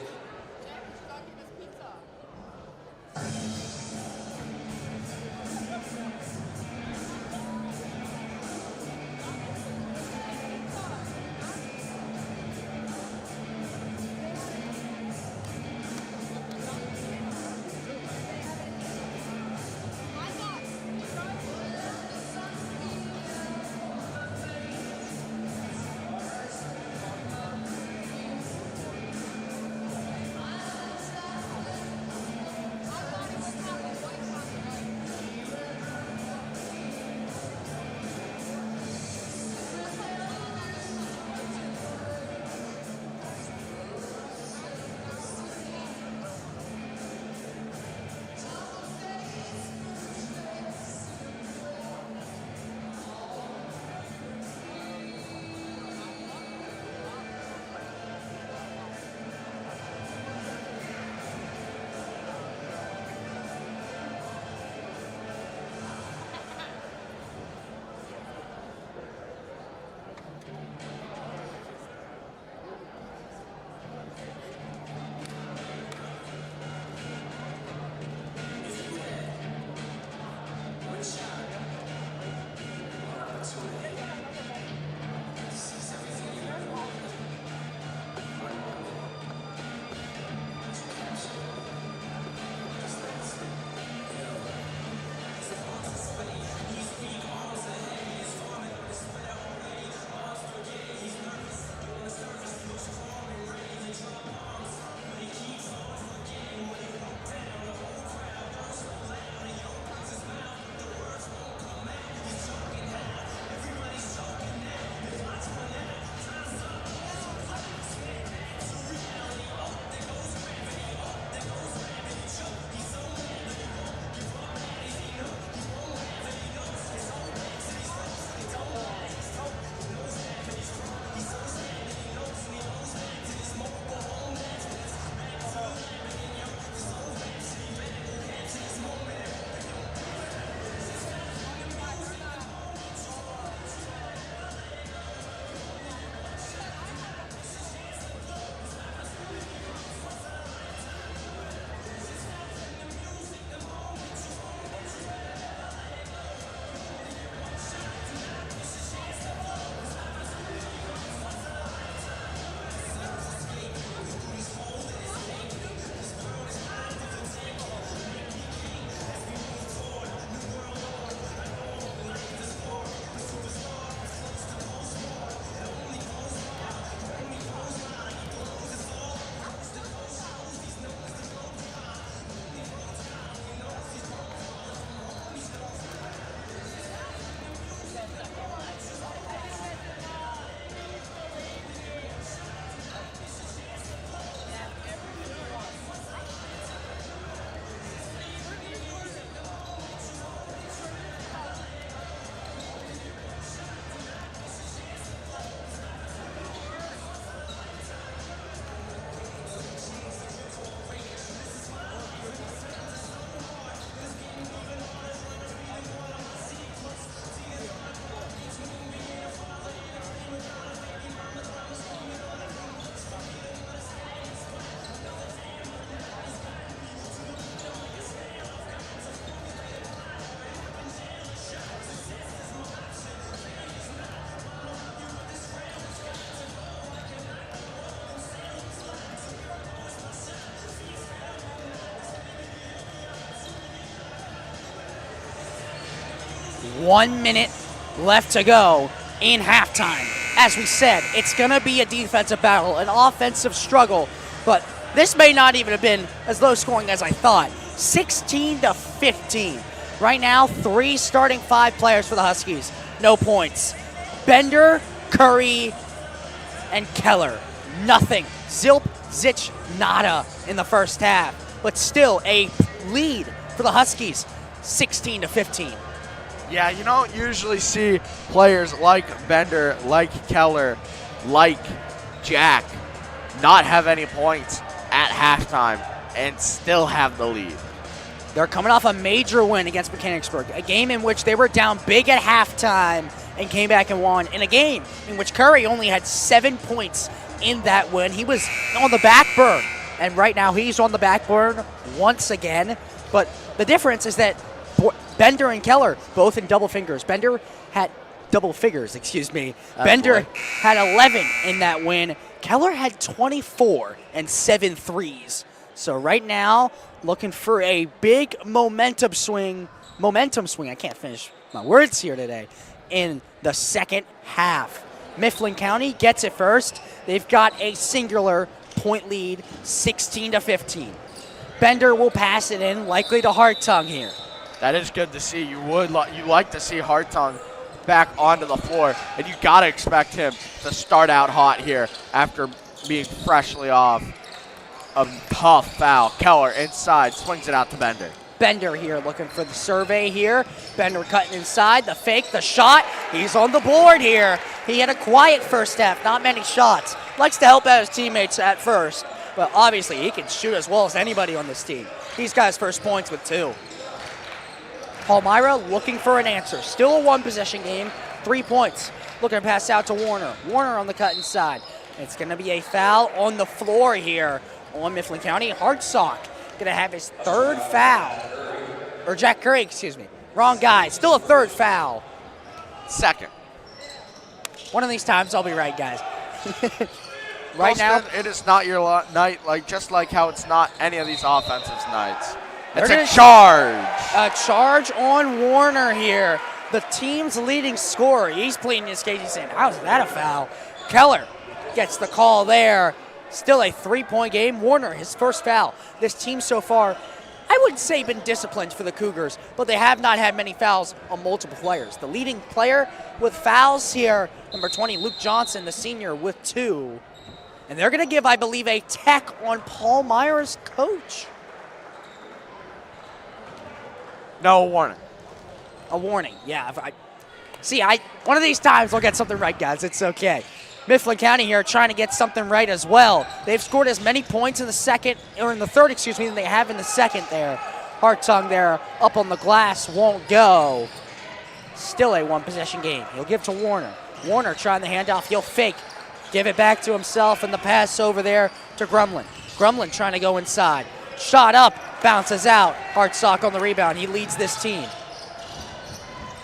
1 minute left to go in halftime. As we said, it's going to be a defensive battle, an offensive struggle, but this may not even have been as low scoring as I thought. 16-15. Right now, 3 starting 5 players for the Huskies. No points. Bender, Curry, and Keller. Nothing. Zilp, Zich, nada in the first half. But still a lead for the Huskies, 16-15. Yeah, you don't usually see players like Bender, like Keller, like Jack not have any points at halftime and still have the lead. They're coming off a major win against Mechanicsburg, a game in which they were down big at halftime and came back and won, in a game in which Curry only had 7 points in that win. He was on the back burn, and right now he's on the back burn once again. But the difference is that Bender and Keller both in double figures. Bender had double figures, excuse me. Bender had 11 in that win. Keller had 24 and 7 threes. So right now, looking for a big momentum swing. I can't finish my words here today. In the second half. Mifflin County gets it first. They've got a singular point lead, 16-15. Bender will pass it in, likely to Hartung here. That is good to see. You like to see Hartung back onto the floor, and you got to expect him to start out hot here after being freshly off a tough foul. Keller inside, swings it out to Bender. Bender here looking for the survey here. Bender cutting inside, the fake, the shot. He's on the board here. He had a quiet first half, not many shots. Likes to help out his teammates at first, but obviously he can shoot as well as anybody on this team. He's got his first points with 2. Palmyra looking for an answer. Still a 1-possession game, 3 points. Looking to pass out to Warner. Warner on the cut inside. It's going to be a foul on the floor here on Mifflin County. Hartsock going to have his 3rd foul. Or Jack Curry, excuse me. Wrong guy. Still a 3rd foul. 2nd. One of these times I'll be right, guys. Right now, it is not your night, just like how it's not any of these offensive nights. It's They're a charge. A charge on Warner here. The team's leading scorer. He's pleading his case. He's saying, how's that a foul? Keller gets the call there. Still a 3-point game. Warner, his first foul. This team so far, I wouldn't say been disciplined for the Cougars, but they have not had many fouls on multiple players. The leading player with fouls here, number 20, Luke Johnson, the senior, with 2. And they're going to give, I believe, a tech on Palmyra's coach. No warning. A warning, yeah. One of these times we'll get something right, guys. It's okay. Mifflin County here trying to get something right as well. They've scored as many points in the third, than they have in the second there. Hartung there up on the glass, won't go. Still a 1-possession game. He'll give to Warner. Warner trying the handoff. He'll fake. Give it back to himself, and the pass over there to Grumlin. Grumlin trying to go inside. Shot up, bounces out. Hartsock on the rebound. He leads this team.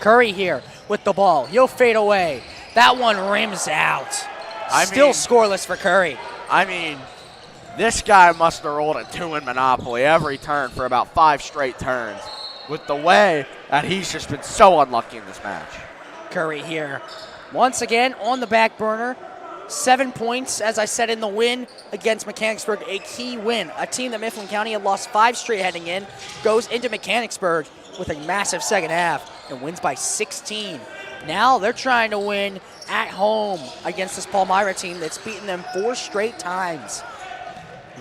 Curry here with the ball. He'll fade away. That one rims out. Still scoreless for Curry. I mean, this guy must have rolled a 2-in Monopoly every turn for about 5 straight turns with the way that he's just been so unlucky in this match. Curry here once again on the back burner. 7 points, as I said, in the win against Mechanicsburg, a key win. A team that Mifflin County had lost 5 straight heading in, goes into Mechanicsburg with a massive second half and wins by 16. Now they're trying to win at home against this Palmyra team that's beaten them 4 straight times.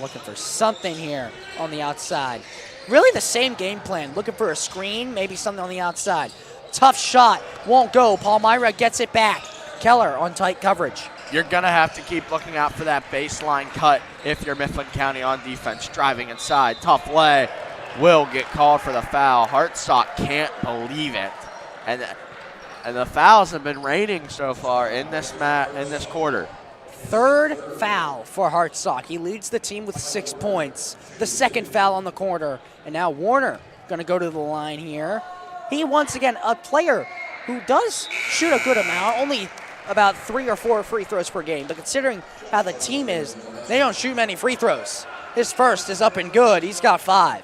Looking for something here on the outside. Really the same game plan. Looking for a screen, maybe something on the outside. Tough shot, won't go. Palmyra gets it back. Keller on tight coverage. You're going to have to keep looking out for that baseline cut if you're Mifflin County on defense. Driving inside, tough lay. Will get called for the foul. Hartsock can't believe it. And the fouls have been raining so far in this quarter. 3rd foul for Hartsock. He leads the team with 6 points. The 2nd foul on the quarter. And now Warner going to go to the line here. He, once again, a player who does shoot a good amount, only about 3 or 4 free throws per game. But considering how the team is, they don't shoot many free throws. His first is up and good. He's got 5.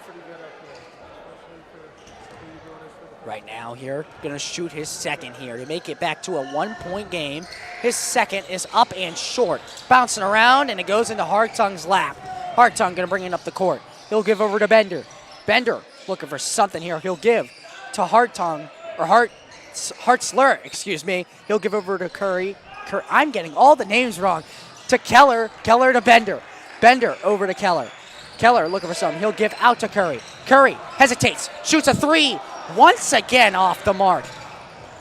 right now here. Going to shoot his second here to make it back to a 1-point game. His second is up and short. Bouncing around, and it goes into Hartung's lap. Hartung going to bring it up the court. He'll give over to Bender. Bender looking for something here. He'll give to Hartung, or Hartzler, excuse me. He'll give over to Curry. I'm getting all the names wrong. To Keller. Keller to Bender. Bender over to Keller. Keller looking for something. He'll give out to Curry. Curry hesitates. Shoots a three. Once again off the mark.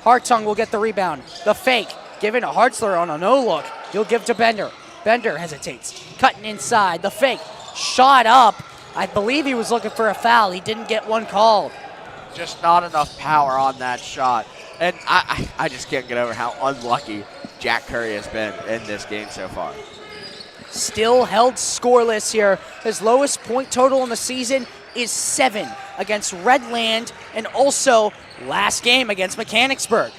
Hartung will get the rebound. The fake. Given to Hartzler on a no-look. He'll give to Bender. Bender hesitates. Cutting inside. The fake. Shot up. I believe he was looking for a foul. He didn't get one called. Just not enough power on that shot. And I just can't get over how unlucky Jack Curry has been in this game so far. Still held scoreless here. His lowest point total in the season is 7 against Redland, and also last game against Mechanicsburg.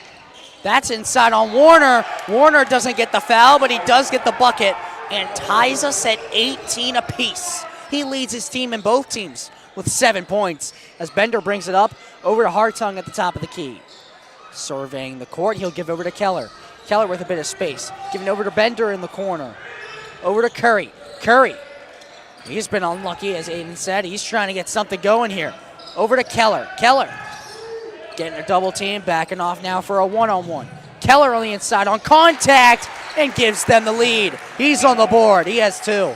That's inside on Warner. Warner doesn't get the foul, but he does get the bucket and ties us at 18 apiece. He leads his team in both teams with 7 points as Bender brings it up over to Hartung at the top of the key. Surveying the court, he'll give over to Keller. Keller with a bit of space. Giving over to Bender in the corner. Over to Curry. Curry. He's been unlucky, as Aiden said. He's trying to get something going here. Over to Keller. Keller getting a double team, backing off now for a one-on-one. Keller on the inside on contact and gives them the lead. He's on the board. He has 2.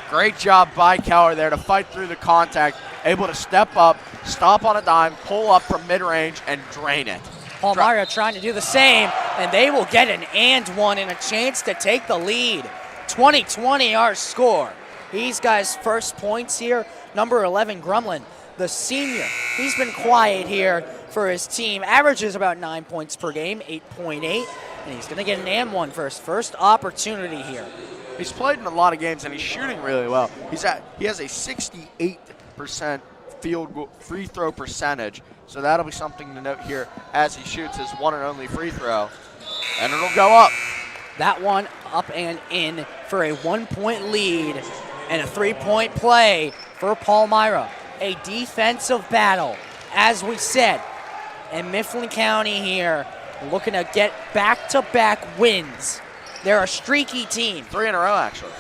Great job by Keller there to fight through the contact, able to step up, stop on a dime, pull up from mid-range, and drain it. Palmyra trying to do the same, and they will get an and one and a chance to take the lead. 20-20 our score. These guys' first points here, number 11, Grumlin, the senior. He's been quiet here for his team. Averages about 9 points per game, 8.8, and he's going to get an and one for his first opportunity here. He's played in a lot of games, and he's shooting really well. He has a 68% free throw percentage, so that'll be something to note here as he shoots his one and only free throw, and it'll go up. That one up and in for a 1-point lead and a 3-point play for Palmyra. A defensive battle, as we said. And Mifflin County here looking to get back-to-back wins. They're a streaky team. 3 in a row, actually.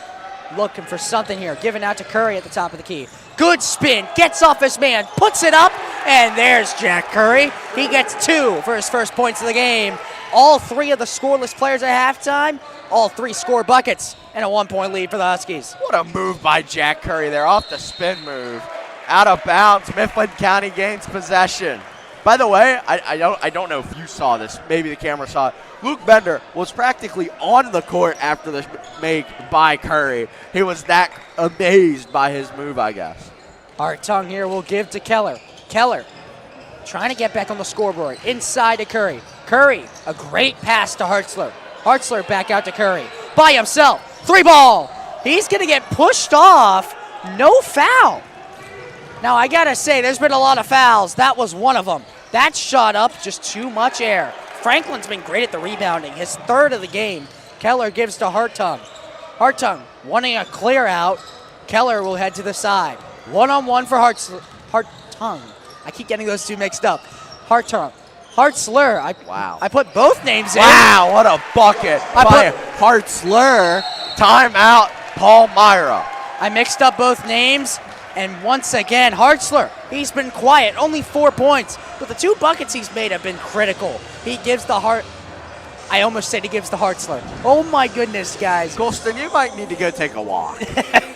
Looking for something here. Giving out to Curry at the top of the key. Good spin. Gets off his man. Puts it up. And there's Jack Curry. He gets 2 for his first points of the game. All 3 of the scoreless players at halftime. All 3 score buckets. And a 1-point lead for the Huskies. What a move by Jack Curry there. Off the spin move. Out of bounds. Mifflin County gains possession. By the way, I don't know if you saw this. Maybe the camera saw it. Luke Bender was practically on the court after the make by Curry. He was that amazed by his move, I guess. Hartung here will give to Keller. Keller trying to get back on the scoreboard. Inside to Curry. Curry, a great pass to Hartzler. Hartzler back out to Curry. By himself. 3 ball. He's going to get pushed off. No foul. Now, I got to say, there's been a lot of fouls. That was one of them. That shot up, just too much air. Franklin's been great at the rebounding. His 3rd of the game. Keller gives to Hartung. Hartung wanting a clear out. Keller will head to the side. One-on-one for Hartung. I keep getting those 2 mixed up. Hartung. Hartzler. Wow. I put both names in. Wow, what a bucket by Hartzler. Timeout, Palmyra. I mixed up both names. And once again, Hartzler, he's been quiet, only 4 points. But the 2 buckets he's made have been critical. He gives the I almost said he gives the Hartzler. Oh my goodness, guys. Colston, you might need to go take a walk.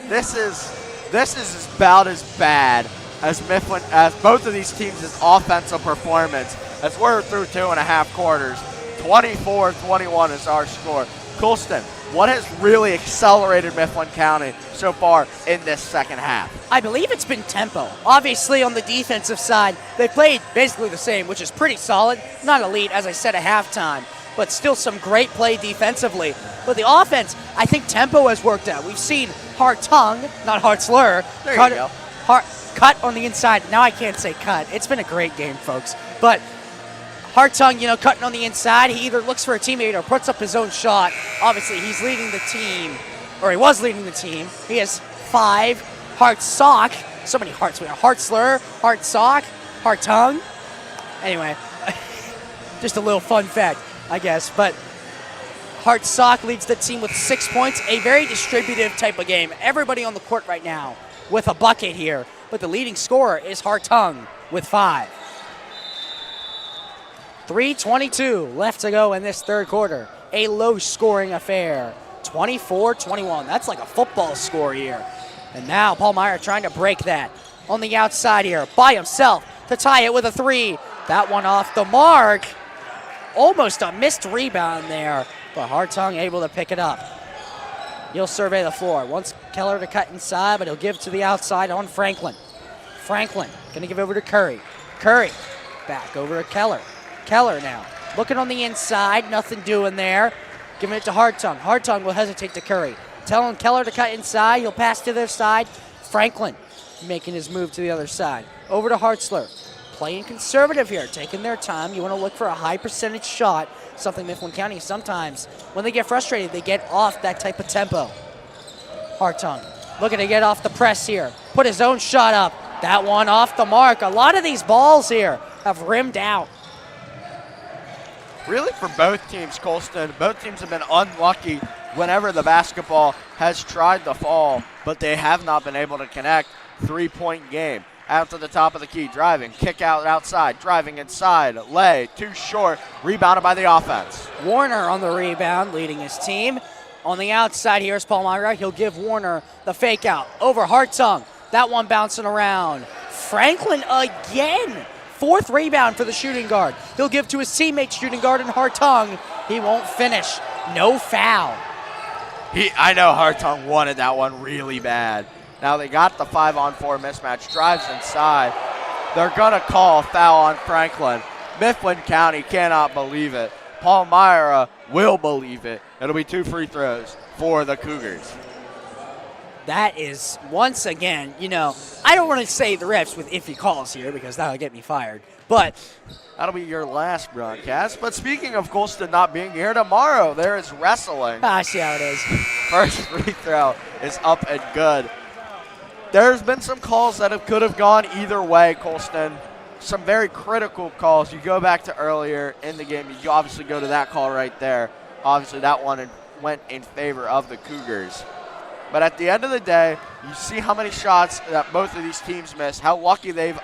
This is about as bad as Mifflin, as both of these teams' offensive performance. As we're through 2.5 quarters, 24-21 is our score. Colston, what has really accelerated Mifflin County so far in this second half? I believe it's been tempo. Obviously, on the defensive side, they played basically the same, which is pretty solid. Not elite, as I said, at halftime, but still some great play defensively. But the offense, I think tempo has worked out. We've seen Hartung, not Hartzler, cut on the inside. Now I can't say cut. It's been a great game, folks. But Hartung, cutting on the inside. He either looks for a teammate or puts up his own shot. Obviously, he's leading the team, or he was leading the team. He has 5. Hartsock, so many hearts. We have Hartzler, Hartsock, Hartung. Anyway, just a little fun fact, I guess. But Hart-Sock leads the team with 6 points. A very distributive type of game. Everybody on the court right now with a bucket here. But the leading scorer is Hartung with 5. 3:22 left to go in this third quarter. A low-scoring affair. 24-21. That's like a football score here. And now Palmyra trying to break that on the outside here by himself to tie it with a 3. That one off the mark. Almost a missed rebound there, but Hartung able to pick it up. He'll survey the floor. Wants Keller to cut inside, but he'll give to the outside on Franklin. Franklin going to give over to Curry. Curry back over to Keller. Keller now looking on the inside. Nothing doing there. Giving it to Hartung. Hartung will hesitate to Curry. Telling Keller to cut inside. He'll pass to their side. Franklin making his move to the other side. Over to Hartzler. Playing conservative here, taking their time. You want to look for a high percentage shot, something Mifflin County sometimes, when they get frustrated, they get off that type of tempo. Hartung looking to get off the press here. Put his own shot up. That one off the mark. A lot of these balls here have rimmed out. Really for both teams, Colston, both teams have been unlucky whenever the basketball has tried to fall, but they have not been able to connect. 3-point game. Out to the top of the key, driving, kick out outside, driving inside, lay, too short, rebounded by the offense. Warner on the rebound, leading his team. On the outside here is Palmyra. He'll give Warner the fake out. Over Hartung. That one bouncing around. Franklin again. 4th rebound for the shooting guard. He'll give to his teammate shooting guard and Hartung. He won't finish. No foul. I know Hartung wanted that one really bad. Now they got the 5-on-4 mismatch, drives inside. They're gonna call a foul on Franklin. Mifflin County cannot believe it. Palmyra will believe it. It'll be 2 free throws for the Cougars. That is, once again, I don't want to say the refs with iffy calls here because that'll get me fired. But that'll be your last broadcast. But speaking of Colston not being here tomorrow, there is wrestling. I see how it is. First free throw is up and good. There's been some calls that could have gone either way, Colston. Some very critical calls. You go back to earlier in the game, you obviously go to that call right there. Obviously that one went in favor of the Cougars. But at the end of the day, you see how many shots that both of these teams missed, how unlucky they've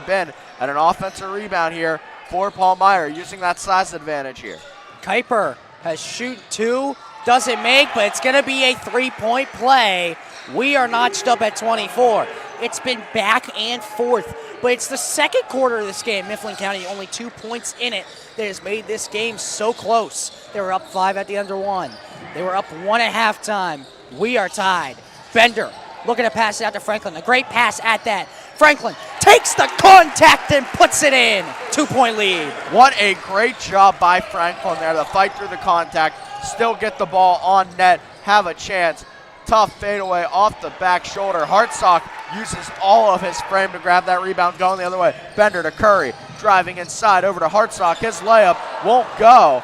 been at an offensive rebound here for Palmyra, using that size advantage here. Kuiper has shoot 2, doesn't make, but it's going to be a 3-point play. We are notched up at 24. It's been back and forth, but it's the second quarter of this game. Mifflin County only 2 points in it that has made this game so close. They were up 5 at the under 1. They were up 1 at halftime. We are tied. Bender looking to pass it out to Franklin. A great pass at that. Franklin takes the contact and puts it in. 2-point lead. What a great job by Franklin there to fight through the contact, still get the ball on net, have a chance. Tough fadeaway off the back shoulder. Hartsock uses all of his frame to grab that rebound, going the other way. Bender to Curry, driving inside over to Hartsock. His layup won't go.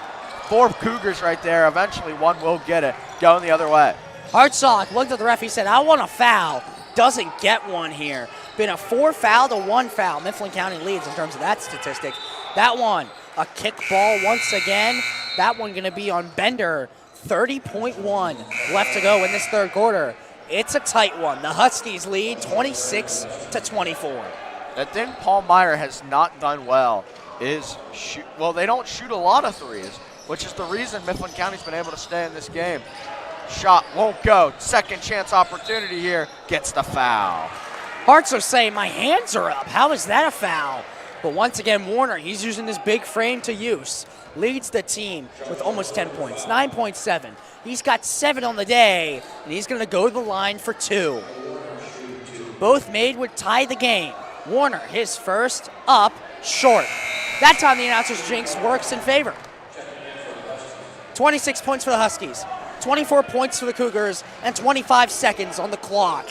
4 Cougars right there. Eventually one will get it, going the other way. Hartsock looked at the ref. He said, I want a foul. Doesn't get one here. Been a 4 foul to 1 foul. Mifflin County leads in terms of that statistic. That one, a kick ball once again. That one going to be on Bender. 30.1 left to go in this third quarter. It's a tight one. The Huskies lead 26-24. The thing Palmyra has not done well is shoot. Well, they don't shoot a lot of threes, which is the reason Mifflin County's been able to stay in this game. Shot won't go. Second chance opportunity here. Gets the foul. Hearts are saying, my hands are up. How is that a foul? But once again, Warner, he's using his big frame to use. Leads the team with almost 10 points, 9.7. He's got 7 on the day, and he's going to go to the line for 2. Both made would tie the game. Warner, his first, up, short. That time the announcer's jinx works in favor. 26 points for the Huskies, 24 points for the Cougars, and 25 seconds on the clock.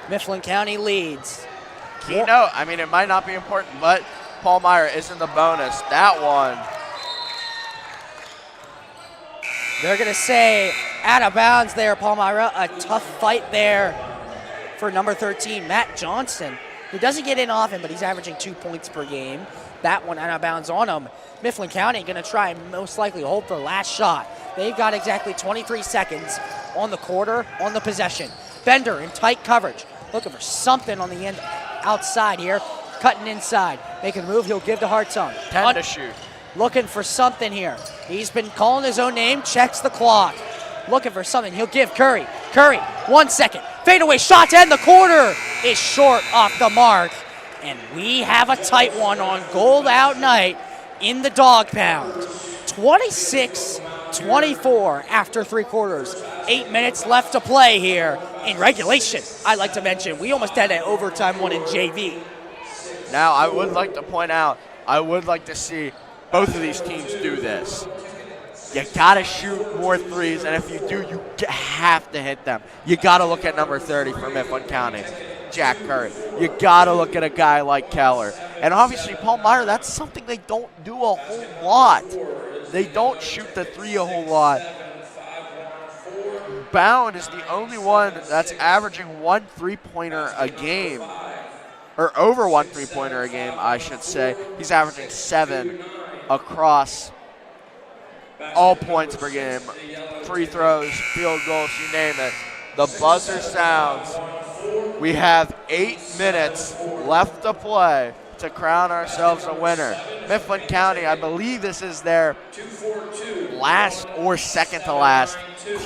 Mifflin County leads. Key note, I mean, it might not be important, but Palmyra is in the bonus. That one. They're going to say out of bounds there, Palmyra. A tough fight there for number 13, Matt Johnson, who doesn't get in often, but he's averaging 2 points per game. That one out of bounds on him. Mifflin County going to try and most likely hold their last shot. They've got exactly 23 seconds on the quarter, on the possession. Bender in tight coverage, looking for something on the end outside here. Cutting inside, making a move, he'll give to Hartung. 10 to shoot. Looking for something here. He's been calling his own name, checks the clock. Looking for something, he'll give Curry. Curry, 1 second. Fadeaway shot to end the quarter is short off the mark. And we have a tight one on Gold Out Night in the dog pound. 26-24 after 3 quarters. 8 minutes left to play here in regulation. I'd like to mention, we almost had an overtime one in JV. Now, I would like to point out, I would like to see both of these teams do this. You gotta shoot more threes, and if you do, you have to hit them. You gotta look at number 30 for Mifflin County, Jack Curry. You gotta look at a guy like Keller. And obviously, Palmyra, that's something they don't do a whole lot. They don't shoot the three a whole lot. Bound is the only one that's averaging 1 3-pointer a game. Or over 1 3-pointer a game, I should say. He's averaging 7 across all points per game. Free throws, field goals, you name it. The buzzer sounds. We have 8 minutes left to play to crown ourselves a winner. Mifflin County, I believe this is their last or second to last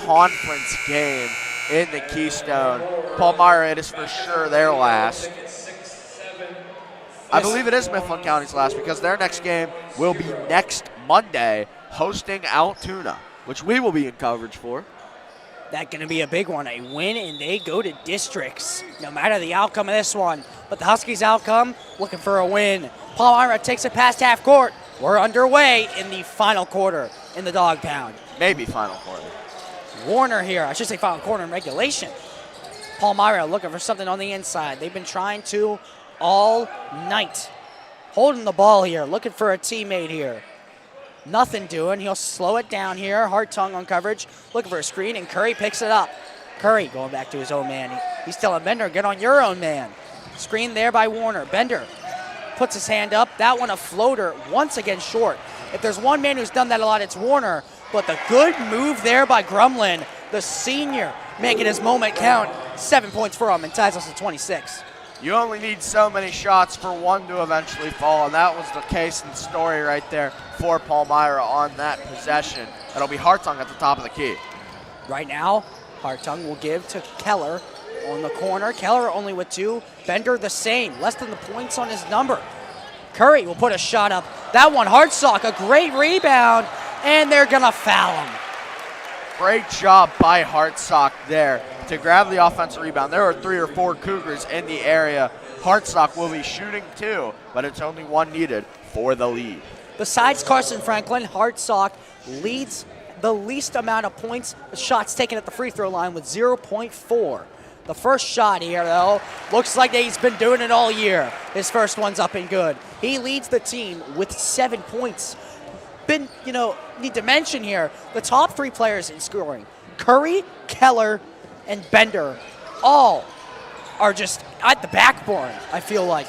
conference game in the Keystone. Palmyra, it is for sure their last. I believe it is Mifflin County's last because their next game will be next Monday, hosting Altoona, which we will be in coverage for. That's going to be a big one. A win, and they go to districts, no matter the outcome of this one. But the Huskies' outcome, looking for a win. Palmyra takes it past half court. We're underway in the final quarter in the dog pound. Maybe final quarter. Warner here, I should say final quarter in regulation. Palmyra looking for something on the inside. They've been trying to all night. Holding the ball here, looking for a teammate here. Nothing doing. He'll slow it down here. Hartung on coverage, looking for a screen, and Curry picks it up. Curry going back to his own man. He's telling Bender, get on your own man. Screen there by Warner. Bender puts his hand up. That one a floater, once again short. If there's one man who's done that a lot, it's Warner. But the good move there by Grumlin, the senior, making his moment count. 7 points for him and ties us to 26. You only need so many shots for one to eventually fall, and that was the case and story right there for Palmyra on that possession. It'll be Hartung at the top of the key. Right now, Hartung will give to Keller on the corner. Keller only with 2. Bender the same, less than the points on his number. Curry will put a shot up. That one, Hartsock, a great rebound, and they're gonna foul him. Great job by Hartsock there to grab the offensive rebound. There are 3 or 4 Cougars in the area. Hartsock will be shooting 2, but it's only 1 needed for the lead. Besides Carson Franklin, Hartsock leads the least amount of points, shots taken at the free throw line with 0.4. The first shot here, though, looks like he's been doing it all year. His first one's up and good. He leads the team with 7 points. Need to mention here, the top 3 players in scoring, Curry, Keller, and Bender, all are just at the backboard, I feel like.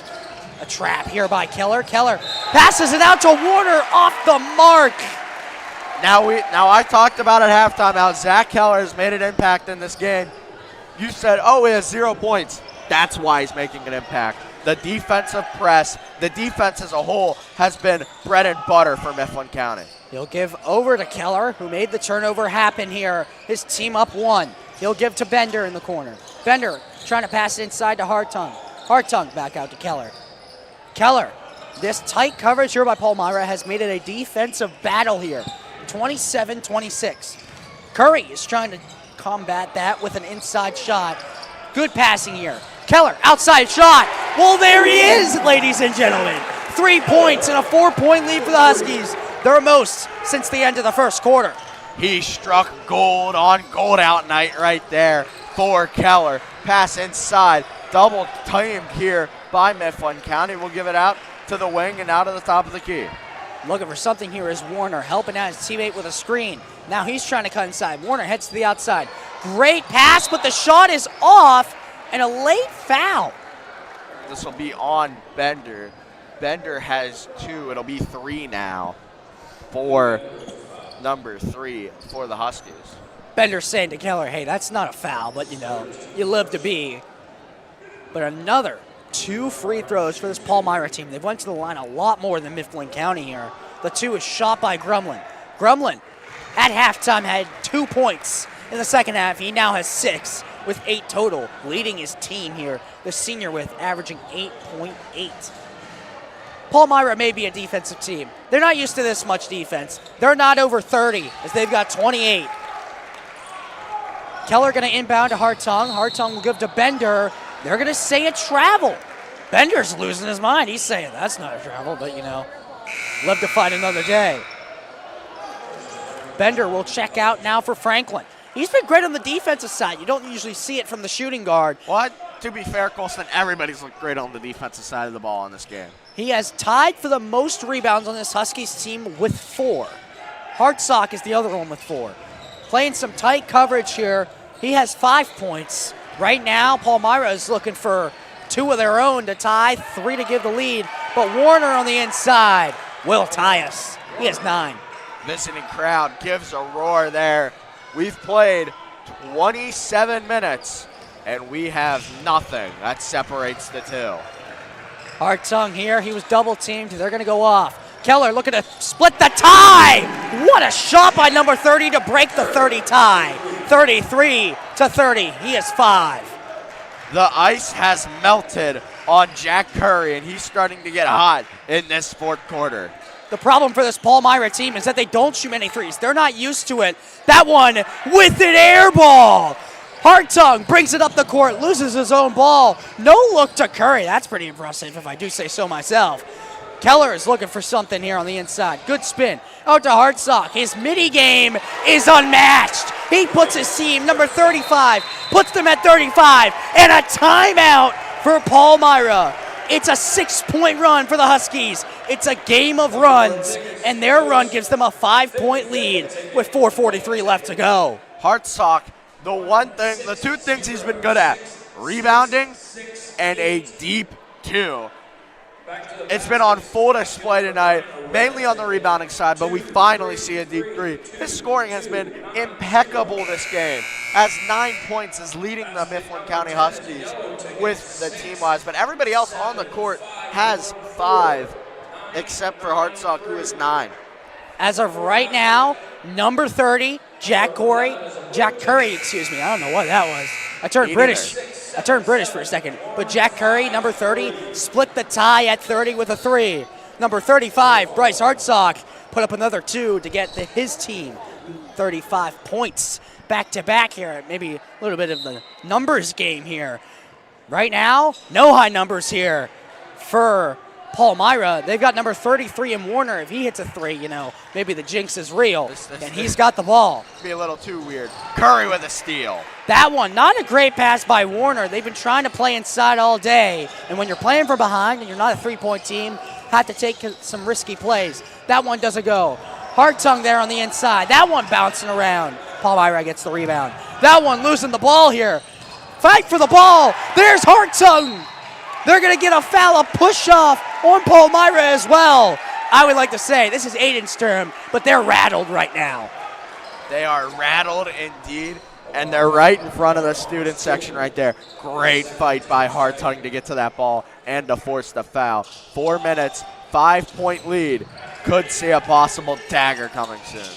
A trap here by Keller. Keller passes it out to Warner off the mark. Now I talked about at halftime how Zach Keller has made an impact in this game. You said, oh, he has 0 points. That's why he's making an impact. The defensive press, the defense as a whole has been bread and butter for Mifflin County. He'll give over to Keller, who made the turnover happen here. His team up 1. He'll give to Bender in the corner. Bender trying to pass it inside to Hartung. Hartung back out to Keller. Keller, this tight coverage here by Palmyra has made it a defensive battle here. 27-26. Curry is trying to combat that with an inside shot. Good passing here. Keller, outside shot. Well, there he is, ladies and gentlemen. 3 points and a 4-point lead for the Huskies. Their most since the end of the first quarter. He struck gold on Gold Out Night right there for Keller. Pass inside, double teamed here by Mifflin County. We'll give it out to the wing and out of the top of the key. Looking for something here is Warner, helping out his teammate with a screen. Now he's trying to cut inside. Warner heads to the outside. Great pass, but the shot is off, and a late foul. This will be on Bender. Bender has 2. It'll be 3 now for number 3 for the Huskies. Bender's saying to Keller, hey, that's not a foul, but you live to be. But another 2 free throws for this Palmyra team. They've went to the line a lot more than Mifflin County here. The 2 is shot by Grumlin. Grumlin at halftime had 2 points. In the second half, he now has 6 with 8 total, leading his team here, the senior with averaging 8.8. Palmyra may be a defensive team. They're not used to this much defense. They're not over 30 as they've got 28. Keller going to inbound to Hartung. Hartung will give to Bender. They're going to say a travel. Bender's losing his mind. He's saying that's not a travel, but live to fight another day. Bender will check out now for Franklin. He's been great on the defensive side. You don't usually see it from the shooting guard. What? To be fair, Colston, everybody's looked great on the defensive side of the ball in this game. He has tied for the most rebounds on this Huskies team with 4. Hartsock is the other one with 4. Playing some tight coverage here. He has 5 points. Right now, Palmyra is looking for 2 of their own to tie, 3 to give the lead. But Warner on the inside will tie us. He has 9. Visiting crowd gives a roar there. We've played 27 minutes, and we have nothing. That separates the 2. Hartung here. He was double teamed. They're going to go off. Keller looking to split the tie. What a shot by number 30 to break the 30 tie. 33-30. He has 5. The ice has melted on Jack Curry, and he's starting to get hot in this 4th quarter. The problem for this Palmyra team is that they don't shoot many threes. They're not used to it. That one with an air ball. Hartung brings it up the court, loses his own ball. No look to Curry. That's pretty impressive, if I do say so myself. Keller is looking for something here on the inside. Good spin. Out to Hartsock. His midi game is unmatched. He puts his team, number 35, puts them at 35, and a timeout for Palmyra. It's a 6-point run for the Huskies. It's a game of runs, and their run gives them a 5-point lead with 4:43 left to go. Hartsock, the 2 things he's been good at, rebounding and a deep 2. It's been on full display tonight, mainly on the rebounding side, but we finally see a deep 3. His scoring has been impeccable this game, as 9 points is leading the Mifflin County Huskies with the team-wise, but everybody else on the court has 5, except for Hartsock, who is 9. As of right now, number 30, Jack Curry, I don't know what that was. I turned British for a second. But Jack Curry, number 30, split the tie at 30 with a 3. Number 35, Bryce Hartsock, put up another 2 to get his team 35 points. Back-to-back here. Maybe a little bit of the numbers game here. Right now, no high numbers here for Palmyra. They've got number 33 in Warner. If he hits a 3, maybe the jinx is real, and he's got the ball. Be a little too weird. Curry with a steal. That one, not a great pass by Warner. They've been trying to play inside all day, and when you're playing from behind and you're not a 3-point team, have to take some risky plays. That one doesn't go. Hartung there on the inside. That one bouncing around. Palmyra gets the rebound. That one losing the ball here. Fight for the ball. There's Hartung. They're going to get a foul, a push-off on Palmyra as well. I would like to say this is Aiden's term, but they're rattled right now. They are rattled indeed, and they're right in front of the student section right there. Great fight by Hartung to get to that ball and to force the foul. 4 minutes, 5-point lead. Could see a possible dagger coming soon.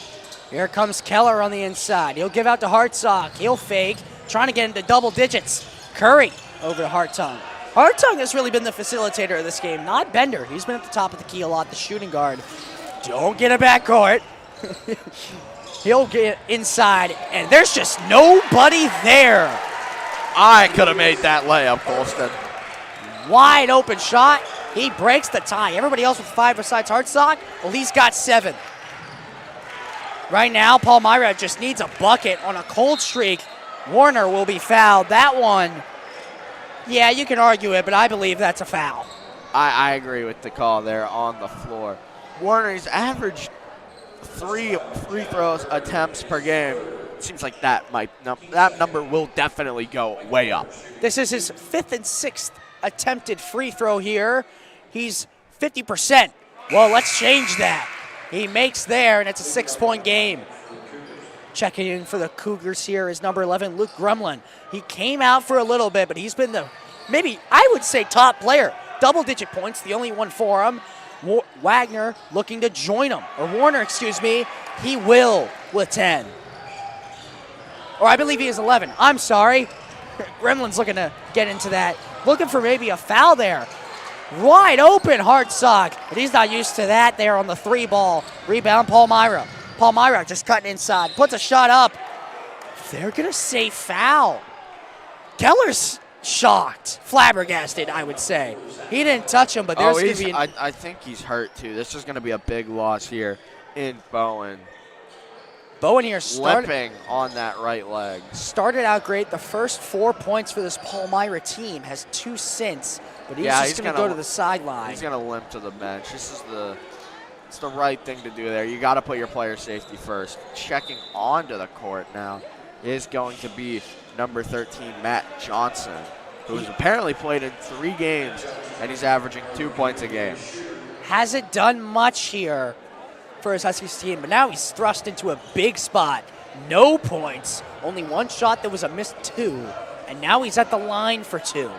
Here comes Keller on the inside. He'll give out to Hartsock. He'll fake, trying to get into double digits. Curry over to Hartung. Hartung has really been the facilitator of this game, not Bender. He's been at the top of the key a lot, the shooting guard. Don't get a backcourt. He'll get inside, and there's just nobody there. I could have made that layup, Colston. Wide open shot. He breaks the tie. Everybody else with 5 besides Hartsock, well, he's got 7. Right now, Palmyra just needs a bucket on a cold streak. Warner will be fouled. That one, yeah, you can argue it, but I believe that's a foul. I agree with the call there on the floor. Warner's averaged 3 free throws attempts per game. Seems like that number will definitely go way up. This is his 5th and 6th attempted free throw here. He's 50%. Well, let's change that. He makes there, and it's a 6-point game. Checking in for the Cougars here is number 11, Luke Grumlin. He came out for a little bit, but he's been the, maybe, I would say, top player. Double-digit points, the only one for him. Wagner looking to join him, or Warner, excuse me. He will with 10. Or I believe he is 11. I'm sorry. Gremlin's looking to get into that. Looking for maybe a foul there. Wide open, Hartsock. But he's not used to that there on the 3-ball. Rebound, Palmyra. Palmyra just cutting inside. Puts a shot up. They're going to say foul. Keller's shocked. Flabbergasted, I would say. He didn't touch him, but there's going to be... I think he's hurt, too. This is going to be a big loss here in Bowen. Bowen here limping on that right leg. Started out great. The first 4 points for this Palmyra team, has 2 since, but he's just going to go to the sideline. He's going to limp to the bench. It's the right thing to do there. You got to put your player safety first. Checking onto the court now is going to be number 13, Matt Johnson, who's apparently played in 3 games, and he's averaging 2 points a game. Hasn't done much here for his Huskies team, but now he's thrust into a big spot. No points, only 1 shot that was a missed 2, and now he's at the line for 2.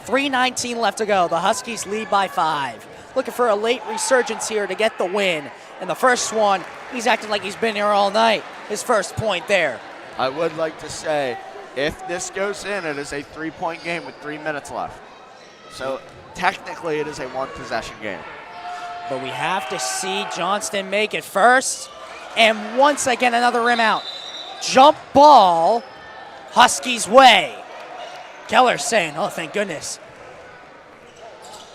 3:19 left to go. The Huskies lead by 5. Looking for a late resurgence here to get the win. And the first one, he's acting like he's been here all night. His first point there. I would like to say, if this goes in, it is a 3-point game with 3 minutes left. So technically it is a 1-possession game. But we have to see Johnston make it first. And once again, another rim out. Jump ball, Huskies way. Keller saying, oh, thank goodness.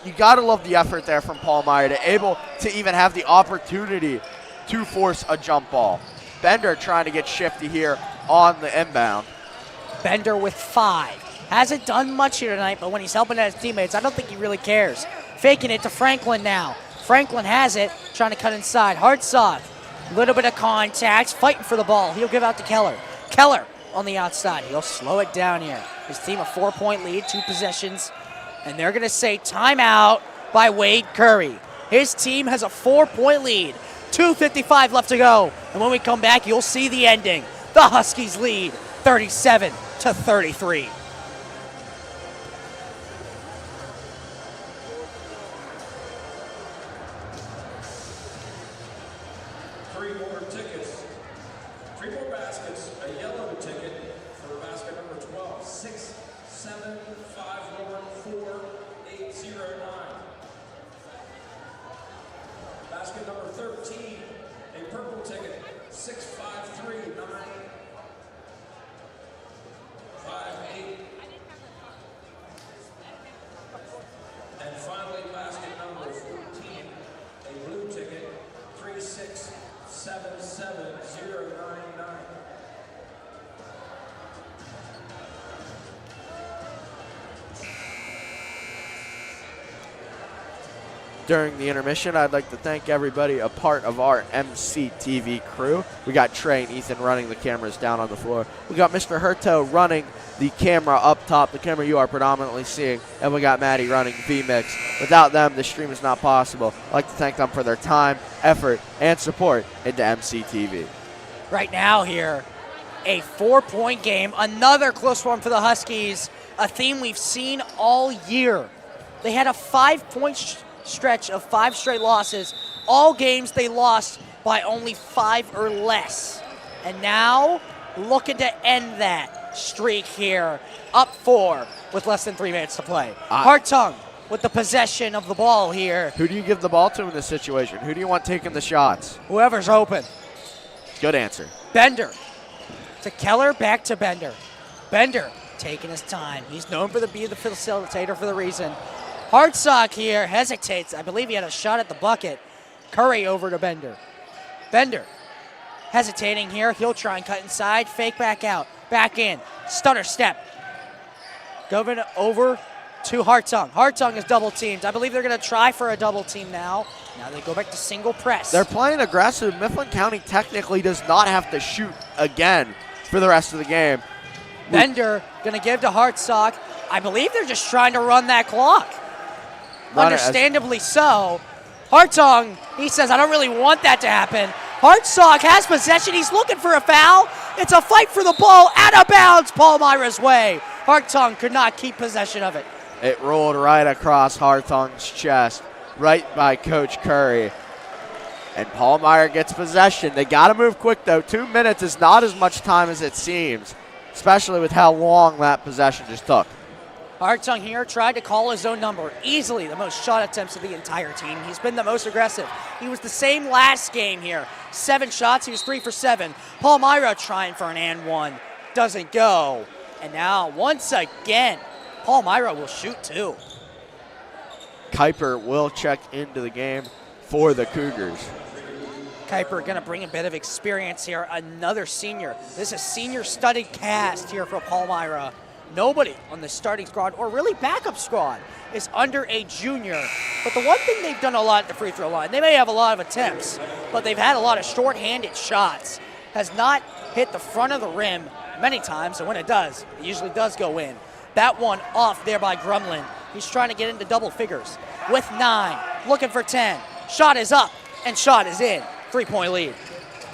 You got to love the effort there from Palmyra to able to even have the opportunity to force a jump ball. Bender trying to get shifty here on the inbound. Bender with 5. Hasn't done much here tonight, but when he's helping out his teammates, I don't think he really cares. Faking it to Franklin now. Franklin has it, trying to cut inside. Hartsock, a little bit of contact, fighting for the ball. He'll give out to Keller. Keller on the outside. He'll slow it down here. His team a 4-point lead, 2 possessions. And they're going to say timeout by Wade Curry. His team has a 4-point lead. 2:55 left to go. And when we come back, you'll see the ending. The Huskies lead 37-33. Basket number 13, a purple ticket, 653-958. And finally, basket number 14, a blue ticket, 3677099. During the intermission, I'd like to thank everybody a part of our MCTV crew. We got Trey and Ethan running the cameras down on the floor. We got Mr. Herto running the camera up top, the camera you are predominantly seeing, and we got Maddie running VMix. Without them, the stream is not possible. I'd like to thank them for their time, effort, and support into MCTV. Right now here, a 4-point game, another close one for the Huskies, a theme we've seen all year. They had a 5-point stretch of 5 straight losses. All games they lost by only 5 or less. And now looking to end that streak here. Up 4 with less than 3 minutes to play. Hartung with the possession of the ball here. Who do you give the ball to in this situation? Who do you want taking the shots? Whoever's open. Good answer. Bender to Keller, back to Bender. Bender taking his time. He's known for being the facilitator for the reason. Hartsock here hesitates. I believe he had a shot at the bucket. Curry over to Bender. Bender hesitating here. He'll try and cut inside. Fake back out. Back in. Stutter step. Going over to Hartung. Hartung is double teamed. I believe they're going to try for a double team now. Now they go back to single press. They're playing aggressive. Mifflin County technically does not have to shoot again for the rest of the game. Bender going to give to Hartsock. I believe they're just trying to run that clock. understandably so. Hartung, he says, I don't really want that to happen. Hartsock has possession. He's looking for a foul. It's a fight for the ball out of bounds Palmyra's way. Hartung could not keep possession of it. It rolled right across Hartung's chest, right by Coach Curry. And Palmyra gets possession. They got to move quick, though. 2 minutes is not as much time as it seems, especially with how long that possession just took. Hartung here tried to call his own number. Easily the most shot attempts of the entire team. He's been the most aggressive. He was the same last game here. 7 shots, he was 3 for 7. Palmyra trying for an and one. Doesn't go. And now, once again, Palmyra will shoot 2. Kuiper will check into the game for the Cougars. Kuiper going to bring a bit of experience here. Another senior. This is senior-studded cast here for Palmyra. Nobody on the starting squad, or really backup squad, is under a junior. But the one thing they've done a lot at the free throw line, they may have a lot of attempts, but they've had a lot of short-handed shots. Has not hit the front of the rim many times, and when it does, it usually does go in. That one off there by Grumlin. He's trying to get into double figures. With 9, looking for 10. Shot is up, and shot is in. 3-point lead.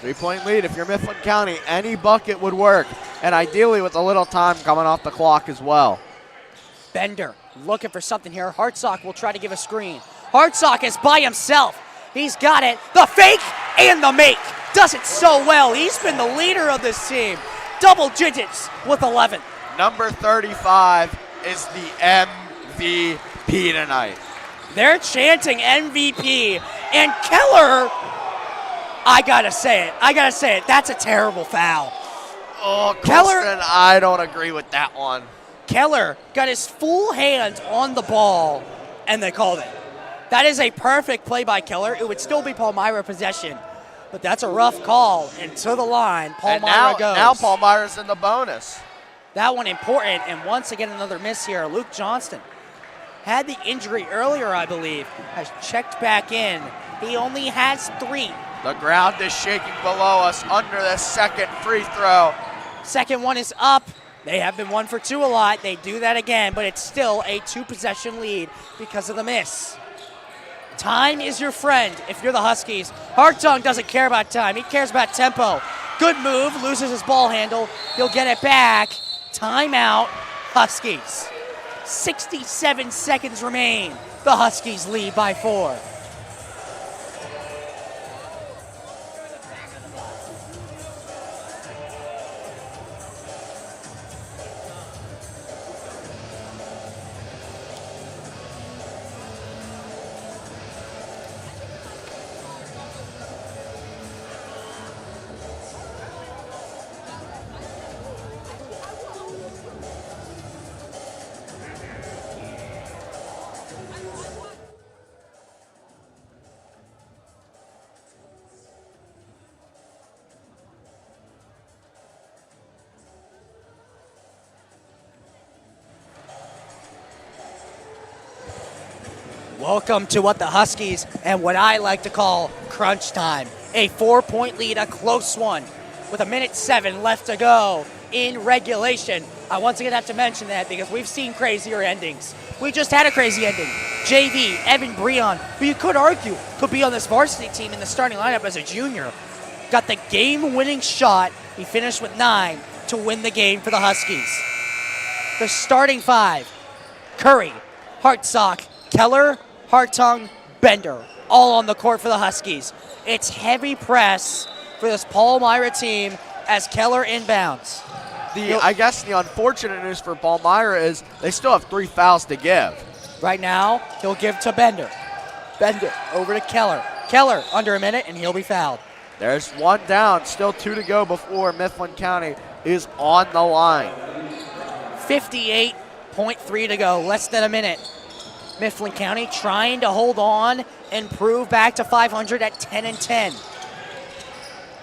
3-point lead. If you're Mifflin County, any bucket would work, and ideally with a little time coming off the clock as well. Bender looking for something here. Hartsock will try to give a screen. Hartsock is by himself. He's got it. The fake and the make. Does it so well. He's been the leader of this team. Double digits with 11. Number 35 is the MVP tonight. They're chanting MVP, and Keller, I gotta say it, that's a terrible foul. Oh, Keller, Colston, I don't agree with that one. Keller got his full hand on the ball, and they called it. That is a perfect play by Keller. It would still be Palmyra possession, but that's a rough call, and to the line, Palmyra goes. Now Palmyra's in the bonus. That one important, and once again another miss here. Luke Johnston had the injury earlier, I believe, has checked back in. He only has 3. The ground is shaking below us under the second free throw. Second one is up. They have been 1 for 2 a lot. They do that again, but it's still a 2-possession lead because of the miss. Time is your friend if you're the Huskies. Hartung doesn't care about time. He cares about tempo. Good move, loses his ball handle. He'll get it back. Timeout, Huskies. 67 seconds remain. The Huskies lead by 4. Welcome to what the Huskies and what I like to call crunch time. A 4-point lead, a close one, with 1:07 left to go in regulation. I once again have to mention that because we've seen crazier endings. We just had a crazy ending. JV, Evan Breon, who you could argue could be on this varsity team in the starting lineup as a junior, got the game-winning shot. He finished with 9 to win the game for the Huskies. The starting 5, Curry, Hartsock, Keller, Hartung, Bender, all on the court for the Huskies. It's heavy press for this Palmyra team as Keller inbounds. I guess the unfortunate news for Palmyra is they still have 3 fouls to give. Right now, he'll give to Bender. Bender over to Keller. Keller under a minute and he'll be fouled. There's 1 down, still 2 to go before Mifflin County is on the line. 58.3 to go, less than a minute. Mifflin County trying to hold on and prove back to 500 at 10-10.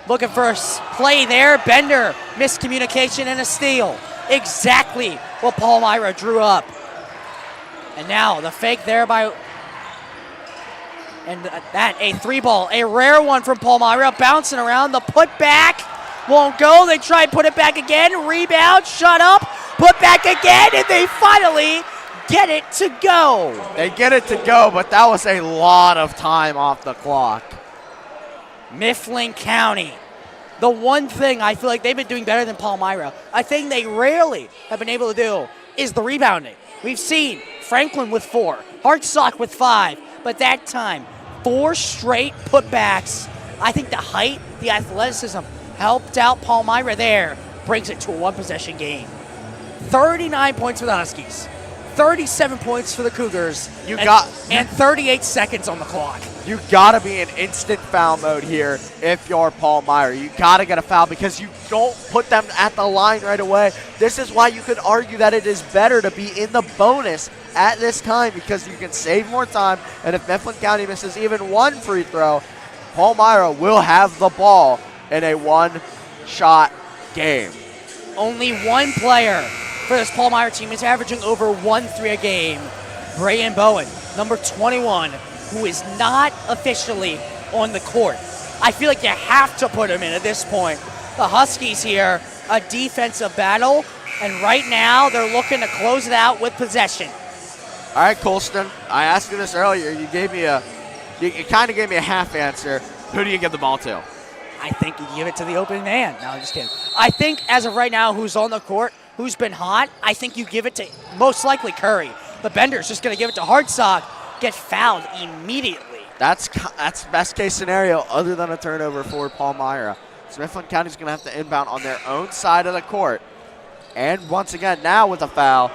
Looking for a play there. Bender, miscommunication and a steal. Exactly what Palmyra drew up. And now the fake there by, and that a 3-ball, a rare one from Palmyra, bouncing around. The putback won't go. They try and put it back again. Rebound, shut up, put back again, and they finally get it to go. They get it to go, but that was a lot of time off the clock. Mifflin County. The one thing I feel like they've been doing better than Palmyra, a thing they rarely have been able to do, is the rebounding. We've seen Franklin with 4, Hartsock with 5, but that time, 4 straight putbacks. I think the height, the athleticism helped out Palmyra there, brings it to a 1-possession game. 39 points for the Huskies, 37 points for the Cougars, and 38 seconds on the clock. You gotta be in instant foul mode here if you're Palmyra. You gotta get a foul because you don't put them at the line right away. This is why you could argue that it is better to be in the bonus at this time because you can save more time. And if Mifflin County misses even 1 free throw, Palmyra will have the ball in a 1-shot game. Only 1 player for this Palmyra team is averaging over 1 3 a game. Brayan Bowen, number 21, who is not officially on the court. I feel like you have to put him in at this point. The Huskies here, a defensive battle, and right now they're looking to close it out with possession. All right, Colston, I asked you this earlier. You kind of gave me a half answer. Who do you give the ball to? I think you give it to the open man. No, I'm just kidding. I think as of right now, who's on the court, who's been hot, I think you give it to most likely Curry. But Bender's just going to give it to Hartsock, get fouled immediately. That's best case scenario other than a turnover for Palmyra. So Mifflin County's going to have to inbound on their own side of the court. And once again, now with a foul,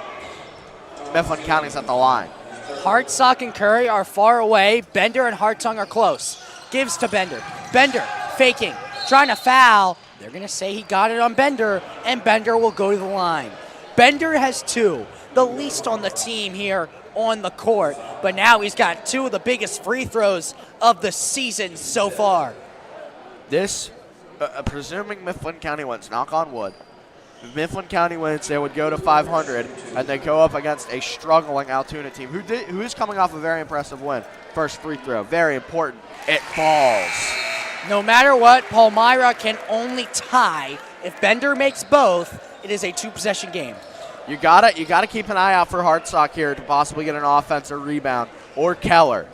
Mifflin County's at the line. Hartsock and Curry are far away. Bender and Hartung are close. Gives to Bender. Bender faking, trying to foul. They're going to say he got it on Bender, and Bender will go to the line. Bender has 2, the least on the team here on the court, but now he's got 2 of the biggest free throws of the season so far. This, presuming Mifflin County wins, knock on wood, if Mifflin County wins, they would go to 500, and they go up against a struggling Altoona team who is coming off a very impressive win. First free throw, very important. It falls. No matter what, Palmyra can only tie. If Bender makes both, it is a 2-possession game. You gotta keep an eye out for Hartsock here to possibly get an offensive rebound, or Keller.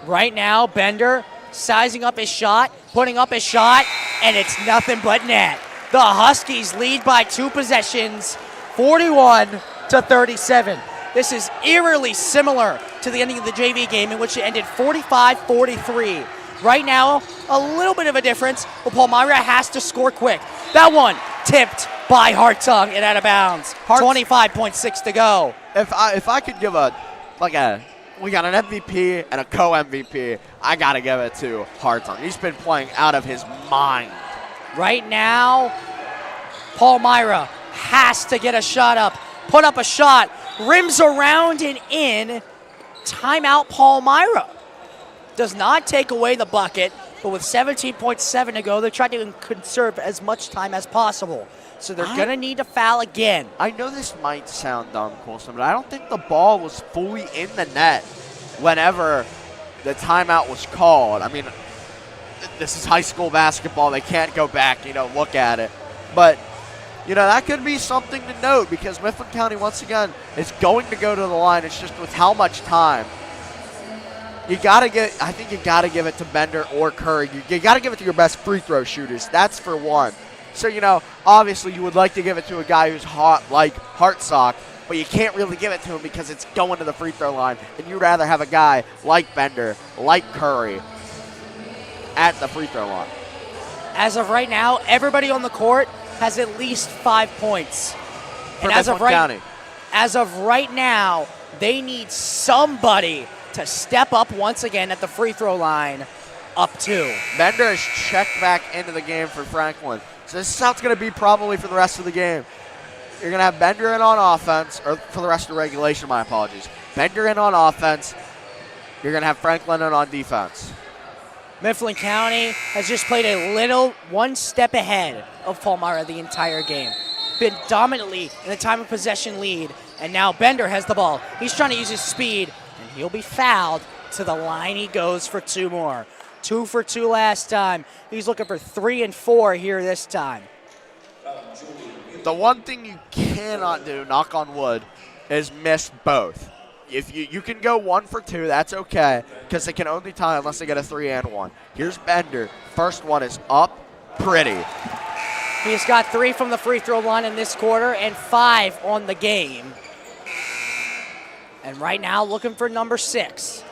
Right now, Bender sizing up his shot, putting up his shot, and it's nothing but net. The Huskies lead by 2 possessions, 41-37. This is eerily similar to the ending of the JV game in which it ended 45-43. Right now, a little bit of a difference, but Palmyra has to score quick. That one tipped by Hartung and out of bounds. 25.6 to go. If I could give we got an MVP and a co-MVP, I gotta give it to Hartung. He's been playing out of his mind. Right now, Palmyra has to get a shot up, put up a shot, rims around and in. Timeout Palmyra. Does not take away the bucket, but with 17.7 to go, they're trying to conserve as much time as possible. So they're going to need to foul again. I know this might sound dumb, Colson, but I don't think the ball was fully in the net whenever the timeout was called. I mean, this is high school basketball. They can't go back, look at it. But, that could be something to note because Mifflin County, once again, is going to go to the line. It's just with how much time. I think you gotta give it to Bender or Curry. You gotta give it to your best free throw shooters. That's for one. So, obviously you would like to give it to a guy who's hot like Hartsock, but you can't really give it to him because it's going to the free throw line. And you'd rather have a guy like Bender, like Curry, at the free throw line. As of right now, everybody on the court has at least 5 points. And as of right now, they need somebody to step up once again at the free throw line, up 2. Bender is checked back into the game for Franklin. So this is how it's going to be probably for the rest of the game. You're going to have Bender in on offense, or for the rest of the regulation, my apologies. Bender in on offense. You're going to have Franklin in on defense. Mifflin County has just played a little one step ahead of Palmyra the entire game. Been dominantly in the time of possession lead, and now Bender has the ball. He's trying to use his speed, and he'll be fouled. To the line he goes for 2 more. 2 for 2 last time. He's looking for 3 and 4 here this time. The one thing you cannot do, knock on wood, is miss both. if you can go 1 for 2, that's okay, because they can only tie unless they get a 3 and 1. Here's Bender. First one is up, pretty. He's got 3 from the free throw line in this quarter and 5 on the game. And right now looking for number 6.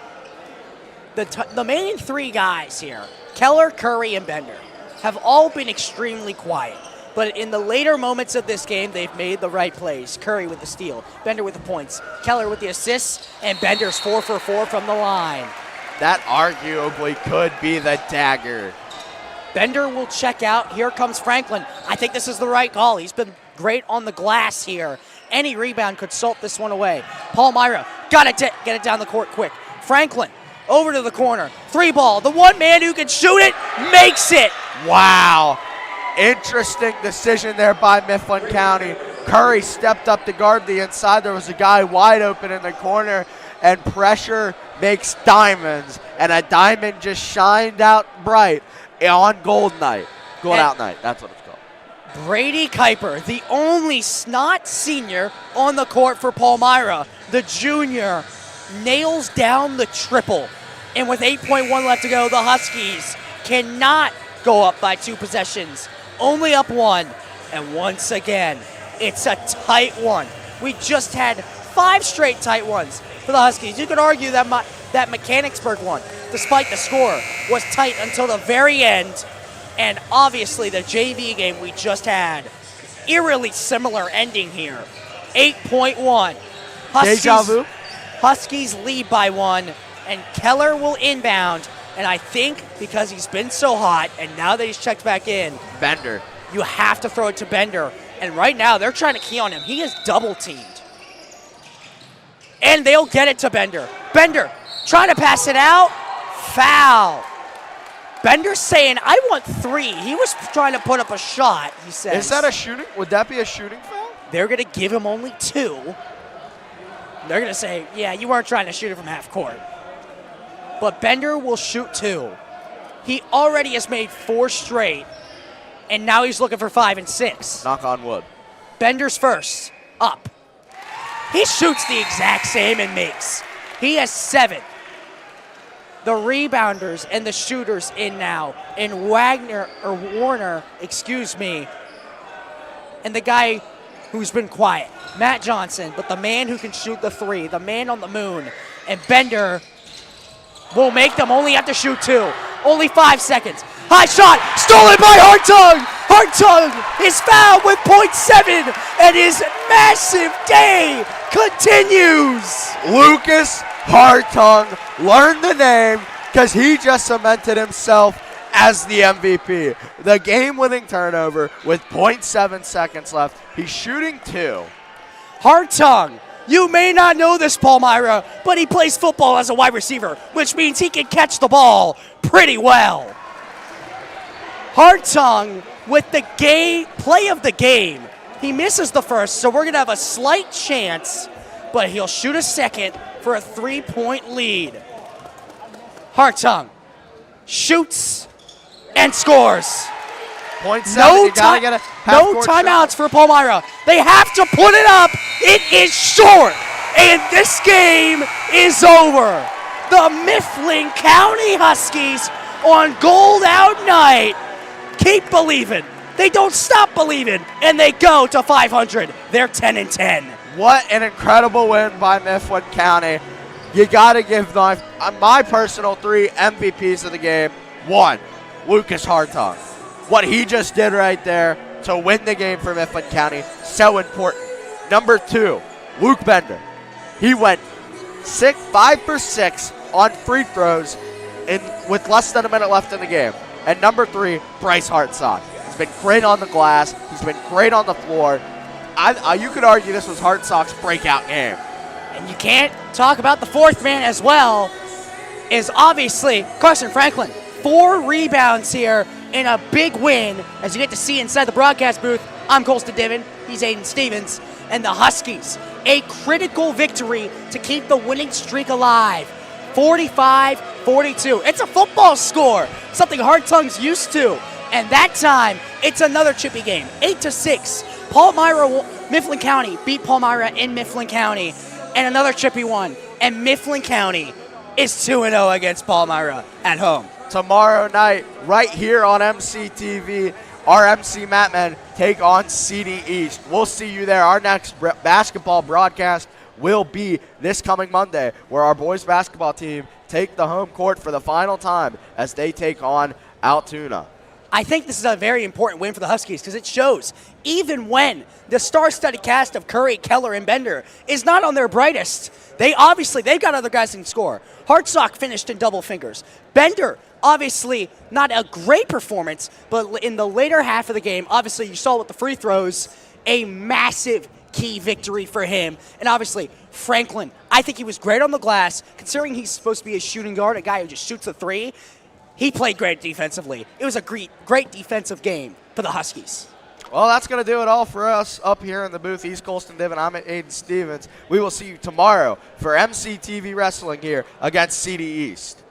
The main 3 guys here, Keller, Curry, and Bender, have all been extremely quiet. But in the later moments of this game, they've made the right plays. Curry with the steal, Bender with the points, Keller with the assists, and Bender's 4 for 4 from the line. That arguably could be the dagger. Bender will check out. Here comes Franklin. I think this is the right call. He's been great on the glass here. Any rebound could salt this one away. Palmyra, got to get it down the court quick. Franklin, over to the corner. 3 ball. The one man who can shoot it, makes it. Wow. Interesting decision there by Mifflin County. Curry stepped up to guard the inside. There was a guy wide open in the corner, and pressure makes diamonds. And a diamond just shined out bright on Gold Night. Gold Out Night, that's what it's called. Brady Kuiper, the only not senior on the court for Palmyra, the junior, nails down the triple. And with 8.1 left to go, the Huskies cannot go up by 2 possessions. Only up 1. And once again, it's a tight one. We just had 5 straight tight ones for the Huskies. You could argue that Mechanicsburg one, despite the score, was tight until the very end. And obviously the JV game we just had, eerily similar ending here. 8.1. Deja vu. Huskies lead by 1, and Keller will inbound. And I think because he's been so hot, and now that he's checked back in, Bender. You have to throw it to Bender. And right now, they're trying to key on him. He is double-teamed. And they'll get it to Bender. Bender trying to pass it out. Foul. Bender's saying, I want 3. He was trying to put up a shot, he says. Is that a shooting? Would that be a shooting foul? They're going to give him only 2. They're going to say, yeah, you weren't trying to shoot it from half court. But Bender will shoot 2. He already has made 4 straight, and now he's looking for 5 and 6. Knock on wood. Bender's first, up. He shoots the exact same and makes. He has 7. The rebounders and the shooters in now, and Warner, and the guy who's been quiet, Matt Johnson, but the man who can shoot the 3, the man on the moon, and Bender will make them only have to shoot 2. Only 5 seconds. High shot, stolen by Hartung. Hartung is fouled with .7, and his massive day continues. Lucas Hartung, learn the name because he just cemented himself as the MVP. The game-winning turnover with .7 seconds left. He's shooting 2. Hartung, you may not know this, Palmyra, but he plays football as a wide receiver, which means he can catch the ball pretty well. Hartung with the play of the game. He misses the first, so we're going to have a slight chance, but he'll shoot a second for a 3-point lead. Hartung shoots and scores. .7, No timeouts timeouts for Palmyra. They have to put it up. It is short, and this game is over. The Mifflin County Huskies on Gold Out Night keep believing. They don't stop believing, and they go to 500. They're 10-10. What an incredible win by Mifflin County. You got to give my personal 3 MVPs of the game. 1, Lucas Hartung. What he just did right there to win the game for Mifflin County, so important. Number 2, Luke Bender. He went 5 for 6 on free throws with less than a minute left in the game. And number 3, Bryce Hartzog. He's been great on the glass. He's been great on the floor. You could argue this was Hartzog's breakout game. And you can't talk about the 4th man as well, is obviously Carson Franklin. 4 rebounds here in a big win, as you get to see inside the broadcast booth. I'm Colston Divin. He's Aiden Stevens. And the Huskies, a critical victory to keep the winning streak alive. 45-42. It's a football score, something Hartung's used to. And that time, it's another chippy game, 8-6. Mifflin County beat Palmyra in Mifflin County. And another chippy one. and Mifflin County is 2-0 against Palmyra at home. Tomorrow night, right here on MCTV, our MC Matmen take on CD East. We'll see you there. Our next basketball broadcast will be this coming Monday, where our boys basketball team take the home court for the final time as they take on Altoona. I think this is a very important win for the Huskies because it shows even when the star-studded cast of Curry, Keller, and Bender is not on their brightest, they've got other guys who can score. Hartsock finished in double fingers. Bender, obviously not a great performance, but in the later half of the game, obviously you saw with the free throws, a massive key victory for him. And obviously, Franklin, I think he was great on the glass, considering he's supposed to be a shooting guard, a guy who just shoots a three. He played great defensively. It was a great defensive game for the Huskies. Well, that's going to do it all for us up here in the booth, East Colston Division. I'm Aiden Stevens. We will see you tomorrow for MCTV Wrestling here against CD East.